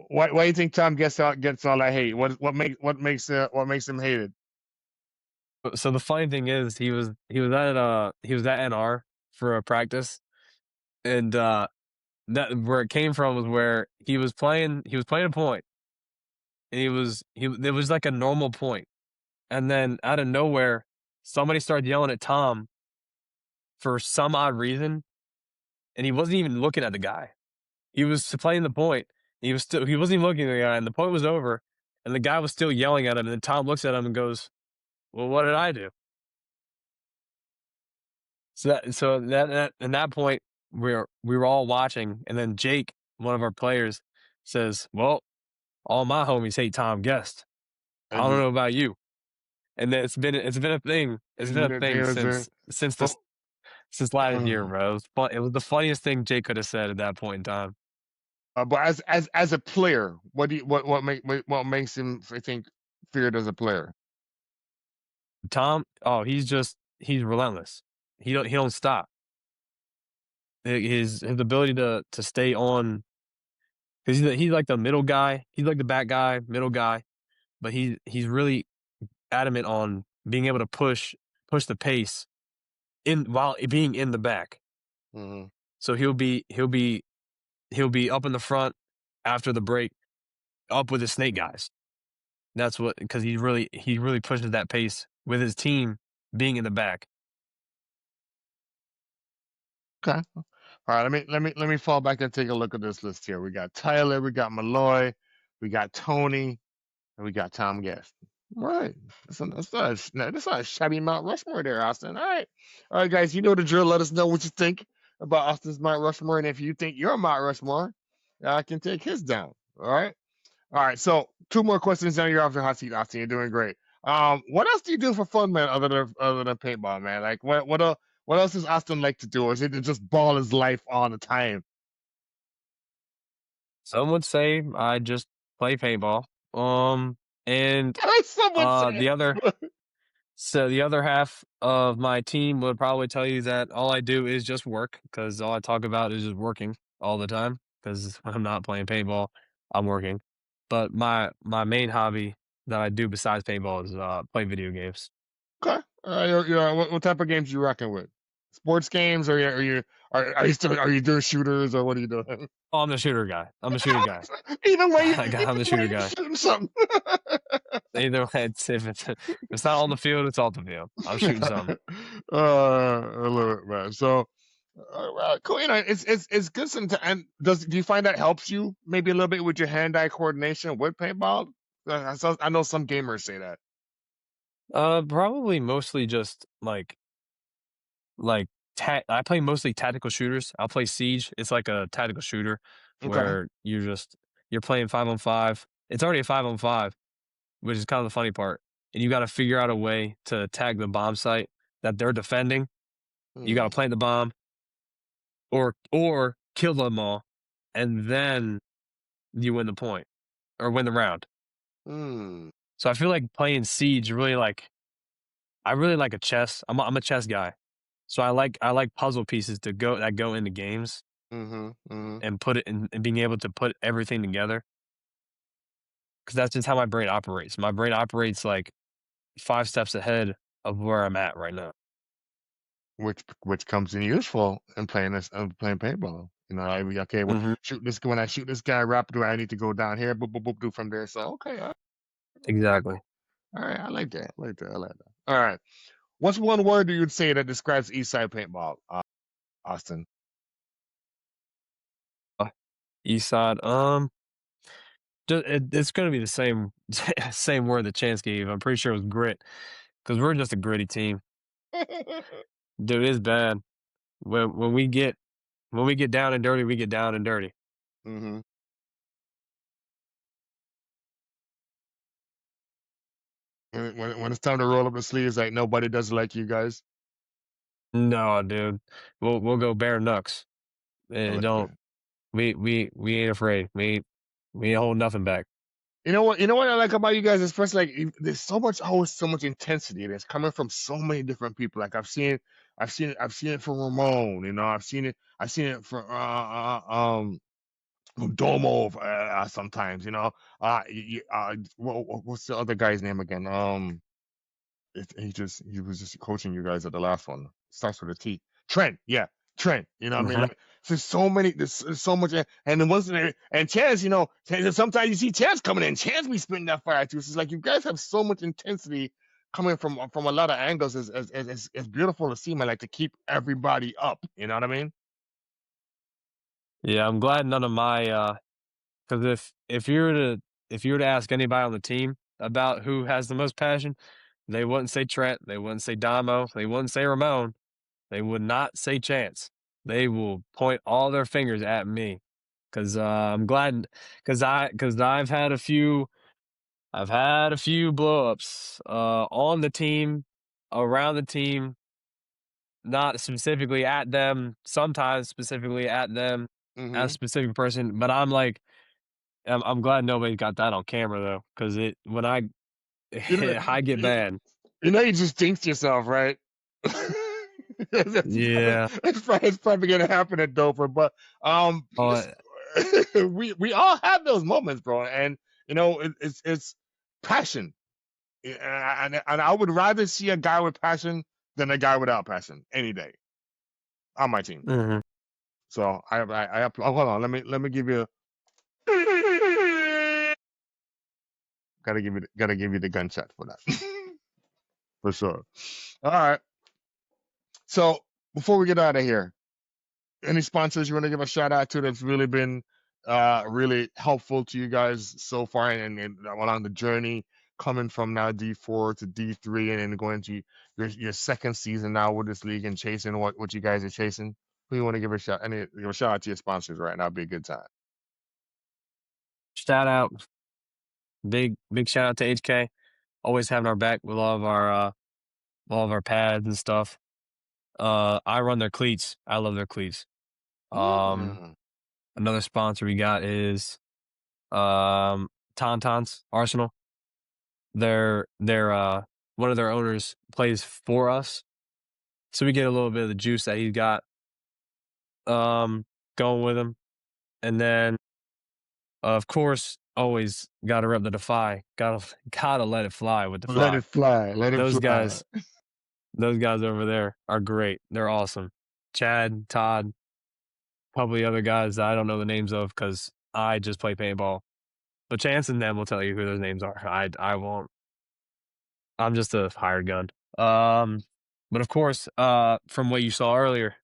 Why do you think Tom gets all that hate? What makes him hated? So the funny thing is, he was at NR for a practice, and that where it came from was where he was playing a point, and he it was like a normal point, and then out of nowhere, somebody started yelling at Tom for some odd reason, and he wasn't even looking at the guy. He was playing the point. He wasn't even looking at the guy, and the point was over, and the guy was still yelling at him. And then Tom looks at him and goes, "Well, what did I do?" So that at that point we were all watching, and then Jake, one of our players, says, "Well, all my homies hate Tom Guest. I And don't the, know about you." And then it's been a thing. It's been a thing there was a, this since last year, uh, bro. It was fun. It was the funniest thing Jake could have said at that point in time. but as a player, what makes him, I think, feared as a player? Tom, oh, he's relentless. He don't stop. His ability to stay on, because he's like the middle guy. He's like the back guy, middle guy, but he's really adamant on being able to push the pace in while being in the back. Hmm. So he'll be up in the front after the break, up with the snake guys. That's what, because he really pushes that pace with his team being in the back. Okay. All right. Let me fall back and take a look at this list here. We got Tyler, we got Malloy, we got Tony, and we got Tom Guest. All right. That's not a shabby Mount Rushmore there, Austin. All right, guys. You know the drill. Let us know what you think about Austin's Mount Rushmore, and if you think you're Mount Rushmore, I can take his down. All right. All right. So two more questions down. You're off the hot seat, Austin. You're doing great. What else do you do for fun, man, other than paintball, man? Like what else does Austin like to do, or is it to just ball his life all the time? Some would say I just play paintball. And Someone the said. other so the other half of my team would probably tell you that all I do is just work, because all I talk about is just working all the time. Because when I'm not playing paintball, I'm working. But my main hobby that I do besides paintball is play video games. Okay. What type of games you rocking with? Sports games, or are you doing shooters, or what are you doing? Oh, I'm the shooter guy. I'm a shooter guy. Either way, I'm the either way, shooter you're guy. shooting something. Either way, if it's not on the field, it's off the field. I'm shooting something. I love it, man. So, well, cool. It's good sometimes. And do you find that helps you maybe a little bit with your hand-eye coordination with paintball? I know some gamers say that. Probably mostly just like I play mostly tactical shooters. I'll play Siege. It's like a tactical shooter Okay. where you're playing 5 on 5. It's already a 5 on 5, which is kind of the funny part. And you got to figure out a way to tag the bomb site that they're defending. You got to Hmm. plant the bomb or kill them all, and then you win the point or win the round. Hmm. So I feel like playing Siege really I really like a chess. I'm a chess guy. So I like puzzle pieces that go into games Mm-hmm. Mm-hmm. and put it in, and being able to put everything together, because that's just how my brain operates. My brain operates like 5 steps ahead of where I'm at right now. Which comes in useful in playing paintball. Okay, well, Mhm. when I shoot this guy rapidly, I need to go down here, boop boop boop, do from there. So okay, Exactly. all right, I like that. I like that. All right, what's one word you would say that describes Eastside Paintball, Austin? Uh, East side, It's going to be the same same word that Chance gave. I'm pretty sure it was grit because we're just a gritty team. Dude, it's bad. When we get down and dirty, we get down and dirty. hmm when it's time to roll up the sleeves, like nobody does like you guys. No, dude. We'll go bare knucks. I like Don't that. we ain't afraid. We ain't holding nothing back. You know what? You know what I like about you guys, especially like there's so much, always so much intensity, and it's coming from so many different people. Like I've seen it from Ramon. You know, I've seen it from Domo sometimes. You know, what's the other guy's name again? He was just coaching you guys at the last one. Starts with a T. Trent, yeah, Trent. You know what I mean? Mhm. Like, there's so many, there's so much, and then once and Chance, you know, sometimes you see Chance coming in. Chance be spitting that fire too. So it's like you guys have so much intensity coming from a lot of angles. It's beautiful to see, man. Like to keep everybody up. You know what I mean? Yeah, I'm glad none of my because if you were to ask anybody on the team about who has the most passion, they wouldn't say Trent, they wouldn't say Damo, they wouldn't say Ramon, they would not say Chance. They will point all their fingers at me because I'm glad because I've had a few blowups on the team, around the team, not specifically at them, sometimes specifically at them, at a Mm-hmm. specific person. But I'm like, I'm glad nobody got that on camera though, because it when I You know, I get you, mad. you know, you just jinxed yourself, right? Yeah. It's probably gonna happen at Dover, but Oh, listen, we all have those moments, bro, and you know it's passion, and I would rather see a guy with passion than a guy without passion any day on my team. mhm. So oh, hold on, let me give you gotta give you the gunshot for that for sure. All right, so before we get out of here, any sponsors you want to give a shout out to that's really been really helpful to you guys so far and along the journey coming from now D4 to D3 and then going to your second season now with this league and chasing what you guys are chasing? Who you want to give a shout out to your sponsors right now? Be a good time. Shout out, big shout out to HK, always having our back with all of our pads and stuff. I run their cleats. I love their cleats. Um, Mm, Another sponsor we got is um Tauntauns Arsenal. They're one of their owners plays for us, so we get a little bit of the juice that he's got um going with him. And then of course always gotta rep the Defy. Gotta let it fly with let Defy. it fly. Let it Those fly. guys those guys over there are great. They're awesome. Chad, Todd, probably other guys that I don't know the names of because I just play paintball. But Chance and them will tell you who those names are. I won't. I'm just a hired gun. Um, but of course, from what you saw earlier,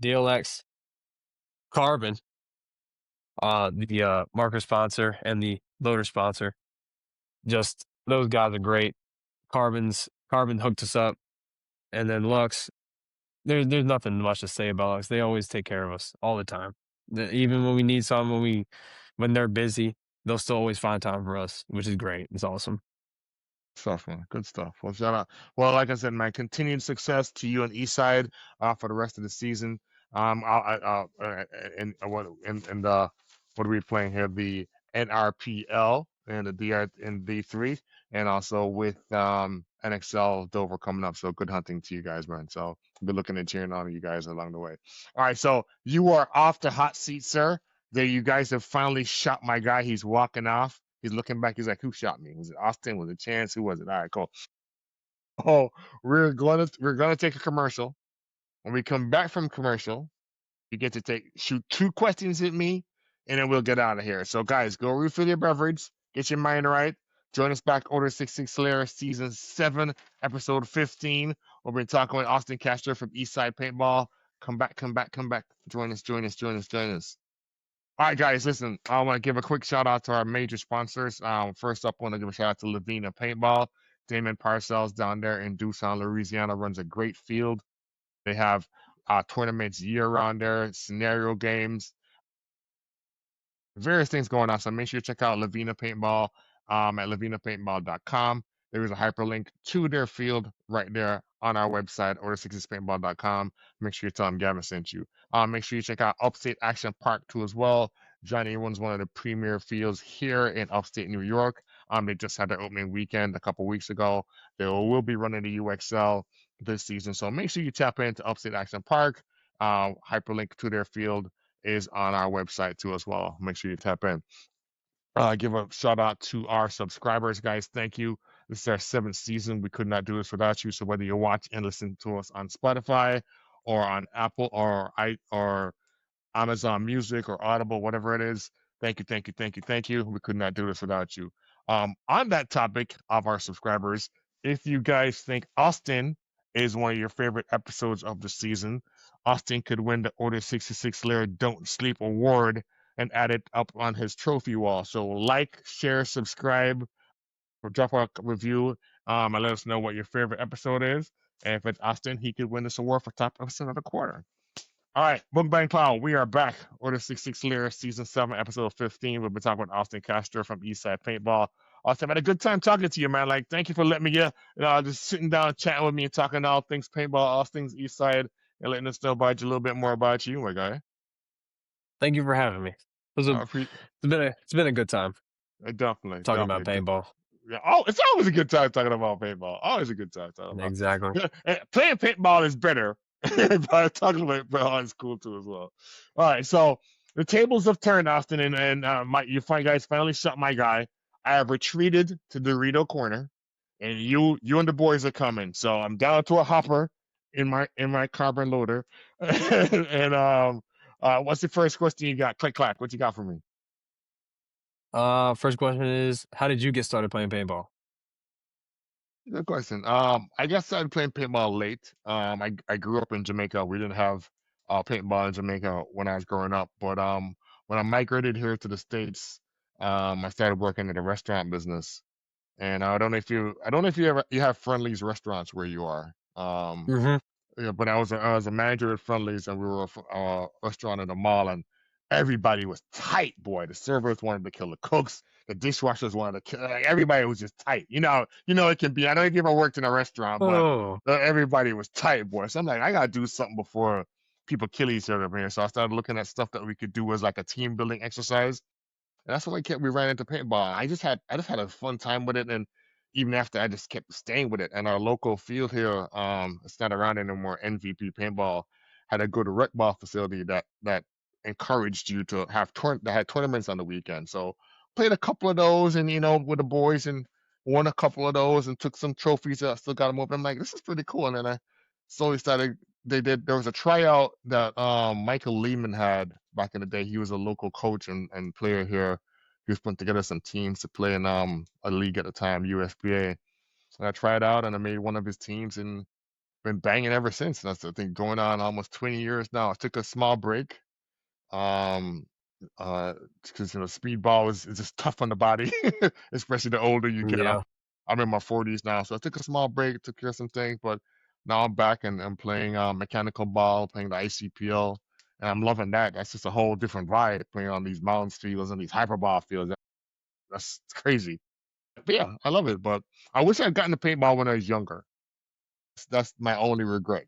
DLX, Carbon, the marker sponsor and the loader sponsor, just those guys are great. Carbon hooked us up, and then Lux. There's nothing much to say about Lux. They always take care of us all the time. Even when we need something, when they're busy, they'll still always find time for us, which is great. It's awesome. Stuff, man. Good stuff. Well, shout out. Well, like I said, man, continued success to you and Eastside for the rest of the season. What are we playing here? The NRPL and the DR and D3, and also with NXL Dover coming up. So good hunting to you guys, man. So be looking and cheering on you guys along the way. All right, so you are off the hot seat, sir. There, you guys have finally shot my guy. He's walking off. He's looking back. He's like, "Who shot me? Was it Austin? Was it Chance? Who was it?" All right, cool. Oh, we're gonna take a commercial. When we come back from commercial, you get to shoot two questions at me, and then we'll get out of here. So, guys, go refill your beverage, get your mind right. Join us back, Order 66 Lair, Season 7, Episode 15. We'll be talking with Austin Castro from Eastside Paintball. Come back, come back, come back. Join us, join us, join us, join us. All right, guys, listen. I want to give a quick shout out to our major sponsors. First up, I want to give a shout out to Lavina Paintball. Damon Parcells down there in Tucson, Louisiana, runs a great field. They have tournaments year round there, scenario games, various things going on. So make sure you check out Lavina Paintball at lavinapaintball.com. There is a hyperlink to their field right there on our website, order66paintball.com. Make sure you tell them Gavin sent you. Make sure you check out Upstate Action Park too as well. Johnny runs one of the premier fields here in upstate New York. They just had their opening weekend a couple weeks ago. They will be running the UXL this season. So make sure you tap into Upstate Action Park. Hyperlink to their field is on our website too as well. Make sure you tap in. Give a shout out to our subscribers, guys. Thank you. This is our 7th season. We could not do this without you. So whether you watch and listen to us on Spotify or on Apple or Amazon Music or Audible, whatever it is. Thank you, thank you, thank you, thank you. We could not do this without you. On that topic of our subscribers, if you guys think Austin is one of your favorite episodes of the season, Austin could win the Order 66 Lair Don't Sleep Award and add it up on his trophy wall. So like, share, subscribe, or drop a review, and let us know what your favorite episode is. And if it's Austin, he could win this award for top episode of the quarter. All right, Boom Bang Pow, we are back. Order 66 Lair, Season 7, Episode 15. We've been talking with Austin Castro from Eastside Paintball. Austin, I've had a good time talking to you, man. Like, thank you for letting me just sitting down and chatting with me and talking all things paintball, all things Eastside, and letting us know about you a little bit more about you, my guy. Thank you for having me. I appreciate It's been a good time definitely, talking about definitely. paintball. Yeah. Oh, it's always a good time talking about paintball. Always a good time talking about. Exactly. Playing paintball is better, but talking about paintball is cool too as well. All right, so the tables have turned, Austin, and you find guys finally shot my guy. I have retreated to Dorito Corner, and you and the boys are coming. So I'm down to a hopper in my carbon loader, and what's the first question you got? Click clack. What you got for me? First question is, how did you get started playing paintball? Good question. I guess I started playing paintball late. I grew up in Jamaica. We didn't have paintball in Jamaica when I was growing up, but when I migrated here to the States, I started working in the restaurant business. And I don't know if you have Friendly's restaurants where you are. Mm-hmm. Yeah, but I was a manager at Friendly's, and we were a restaurant in the mall, and everybody was tight, boy. The servers wanted to kill the cooks, the dishwashers wanted to kill. Like, everybody was just tight. It can be. I don't know if you ever worked in a restaurant, but Oh, everybody was tight, boy. So I'm like, I gotta do something before people kill each other here. So I started looking at stuff that we could do as like a team building exercise. And that's what we ran into paintball. I just had a fun time with it, and even after I just kept staying with it. And our local field here, it's not around anymore. MVP Paintball had a good rec ball facility that encouraged you to have that had tournaments on the weekend. So played a couple of those, and with the boys, and won a couple of those, and took some trophies that I still got them open. I'm like, this is pretty cool. And then I slowly started. There was a tryout that Michael Lehman had back in the day. He was a local coach and player here. He was putting together some teams to play in a league at the time, USPA. And I tried out and I made one of his teams and been banging ever since. And that's, I think, going on almost 20 years now. I took a small break. Um, because speedball is just tough on the body, especially the older you get. yeah. I'm in my 40s now, so I took a small break, took care of some things, but now I'm back and I'm playing mechanical ball, playing the ICPL, and I'm loving that. That's just a whole different vibe playing on these mountains fields and these hyperball fields. That's crazy. But yeah, I love it. But I wish I'd gotten the paintball when I was younger. That's my only regret.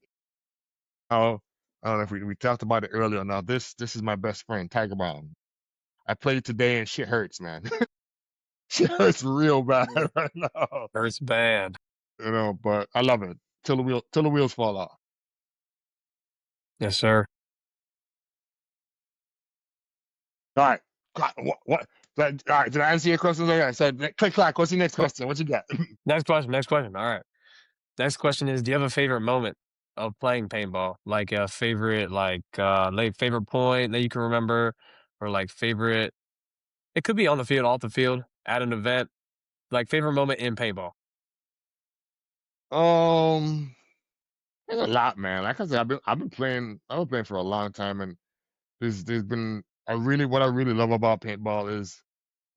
Oh, I don't know if we talked about it earlier. Now this is my best friend, Tiger Brown. I played today and shit hurts, man. Shit hurts real bad right now. Hurts bad. But I love it. Till the wheels fall off. Yes, sir. All right. What? All right. Did I answer your questions? I said, click clack. What's your next question? What you got? Next question. Next question. All right. Next question is, do you have a favorite moment of playing paintball? Like a favorite, like favorite point that you can remember, or like favorite. It could be on the field, off the field, at an event. Like favorite moment in paintball. um, there's a lot, man. Like I said, I've been playing for a long time, and there's been what I really love about paintball is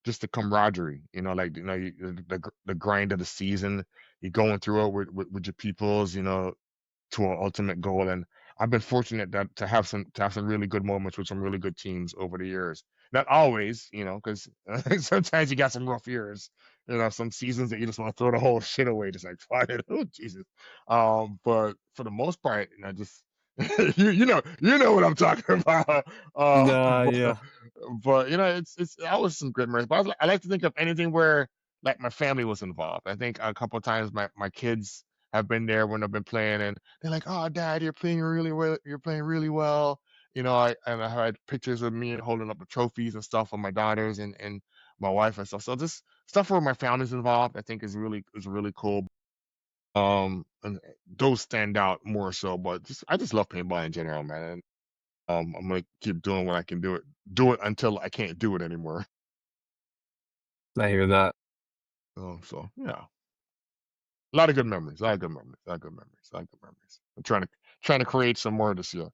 just the camaraderie. Like the grind of the season. You're going through it with your peoples. To an ultimate goal. And I've been fortunate that to have some really good moments with some really good teams over the years. Not always, because sometimes you got some rough years. Some seasons that you just want to throw the whole shit away, just like fuck it, oh Jesus. But for the most part, just you know what I'm talking about. Nah, But, yeah. it's always some good memories. But I like to think of anything where like my family was involved. I think a couple of times my kids have been there when I've been playing, and they're like, "Oh, Dad, you're playing really well. You're playing really well." I had pictures of me holding up the trophies and stuff with my daughters and my wife and stuff. So just stuff where my family's involved, I think is really cool. And those stand out more so, but I just love paintball in general, man. And I'm gonna keep doing what I can do it until I can't do it anymore. I hear that. So yeah, a lot of good memories, a lot of good memories, a lot of good memories, a lot of good memories. I'm trying to create some more this year.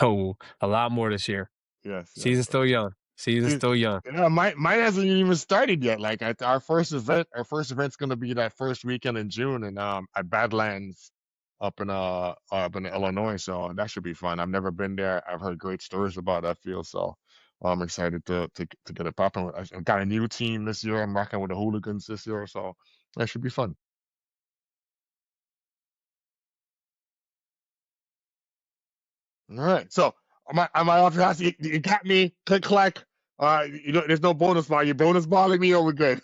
Oh, a lot more this year. Yes, yes. Season's still young. Season's See, still young. mine hasn't even started yet. Like our first event's gonna be that first weekend in June, and at Badlands up in Illinois. So that should be fun. I've never been there. I've heard great stories about that field, so I'm excited to get it popping. I've got a new team this year. I'm rocking with the Hooligans this year, so that should be fun. All right. So am I off your house? You got me. Click clack. There's no bonus ball. You bonus balling me, or we good?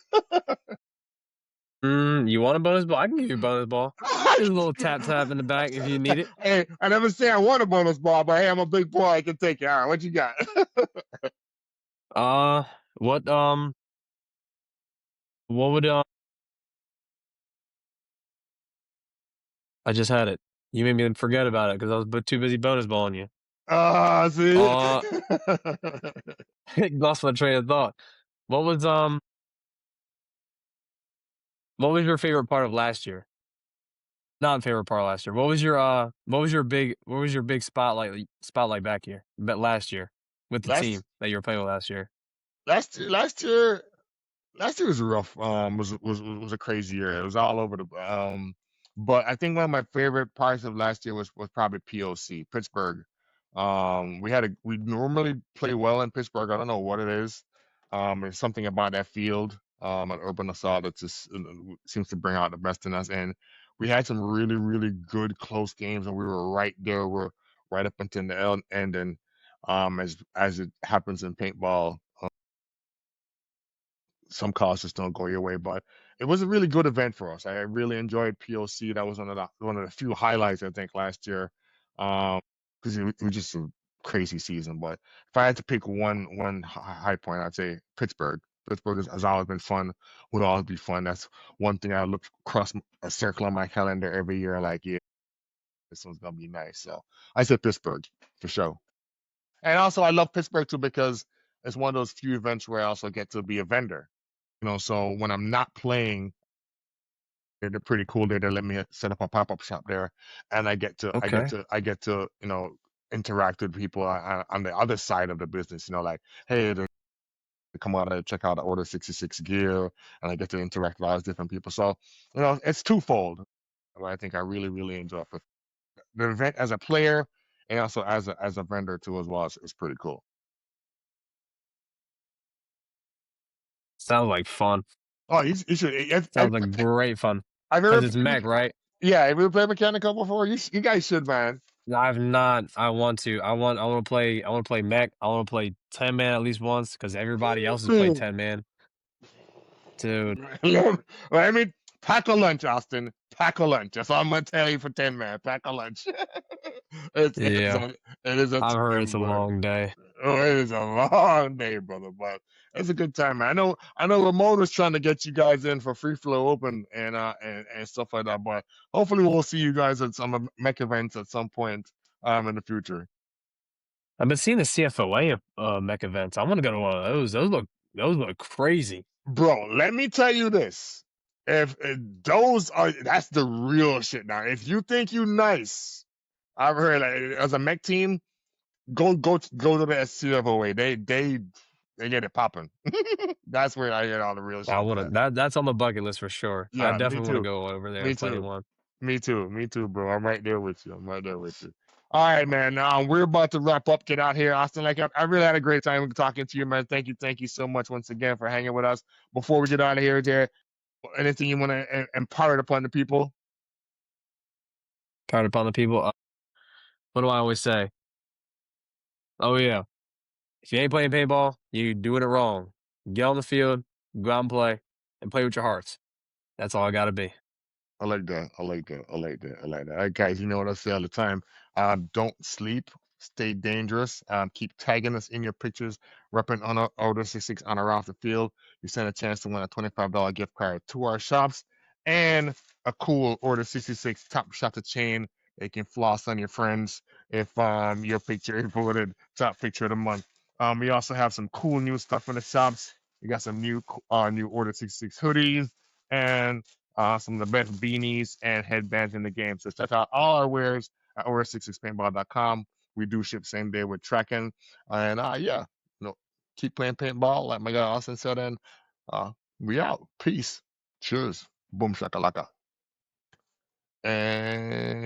You want a bonus ball? I can give you a bonus ball. Just a little tap tap in the back if you need it. Hey, I never say I want a bonus ball, but hey, I'm a big boy. I can take it. All right, what you got? Uh, what what would I just had it. You made me forget about it because I was too busy bonus balling you. See? Uh, lost my train of thought. What was um what was your favorite part of last year? Not favorite part of last year. What was your big spotlight back here, but last year with the last team that you were playing with last year? last year was rough. Was a crazy year. It was all over but I think one of my favorite parts of last year was probably POC Pittsburgh. We normally play well in Pittsburgh. I don't know what it is. There's something about that field, at Urban Assault that just seems to bring out the best in us. And we had some really, really good close games, and we were right there. We're right up until the end. And as it happens in paintball, some calls just don't go your way. But it was a really good event for us. I really enjoyed POC. That was one of the few highlights I think last year, because it was just a crazy season. But if I had to pick one high point, I'd say Pittsburgh. Pittsburgh has always been fun. Would always be fun. That's one thing I look across a circle on my calendar every year. Like, yeah, this one's gonna be nice. So I said Pittsburgh for sure. And also, I love Pittsburgh too because it's one of those few events where I also get to be a vendor. So when I'm not playing, they're pretty cool. They let me set up a pop-up shop there, and I get to I get Okay. to I get to interact with people on the other side of the business. Like, hey, they come out and check out the Order66 gear, and I get to interact with all these different people. So it's twofold. I think I really really enjoy it. The event as a player and also as a vendor too as well is pretty cool. Sounds like fun. Oh, you should. Sounds like great fun. I've Cause ever it's mech, right? yeah. Have you ever played Mechanical before? You guys should, man. I've not. I want to. I want to play mech. I want to play 10-man at least once because everybody else has played 10-man. Dude, Well, I mean, pack a lunch, Austin. Pack a lunch. That's all I'm gonna tell you for 10 man. Pack a lunch. yeah. It is a I've heard it's time, a but long day. oh, it is a long day, brother. But it's a good time, man. I know Ramon was trying to get you guys in for free flow open and stuff like that. But hopefully we'll see you guys at some mech events at some point in the future. I've been seeing the CFOA mech events. I want to go to one of those. Those look crazy. Bro, let me tell you this. If that's the real shit now. If you think you nice, I've heard like, as a mech team, go to the SCFOA. They get it popping. That's where I get all the real I shit wanna at. that's on the bucket list for sure. I Yeah, me definitely wanna too. go over there Me and play too. one. Me too, bro. I'm right there with you. I'm right there with you. All right, man. We're about to wrap up. Get out here, Austin. Like I really had a great time talking to you, man. Thank you so much once again for hanging with us. Before we get out of here, there anything you want to impart upon the people? Pound upon the people. What do I always say? Oh yeah, if you ain't playing paintball, you doing it wrong. Get on the field, go out and play with your hearts. That's all I gotta be. I like that. I like that. I like that. I like that. All right, guys, you know what I say all the time. Don't sleep. Stay dangerous. Keep tagging us in your pictures, repping on our Order66 on or off the field. You stand a chance to win a $25 gift card to our shops and a cool Order66 top shot to chain. They can floss on your friends if your picture is voted top picture of the month. We also have some cool new stuff in the shops. We got some new Order66 hoodies and some of the best beanies and headbands in the game. So check out all our wares at order66paintball.com. We do ship same day with tracking. And yeah, keep playing paintball like my guy Austin said. And we out. Peace. Cheers. Boom shakalaka. And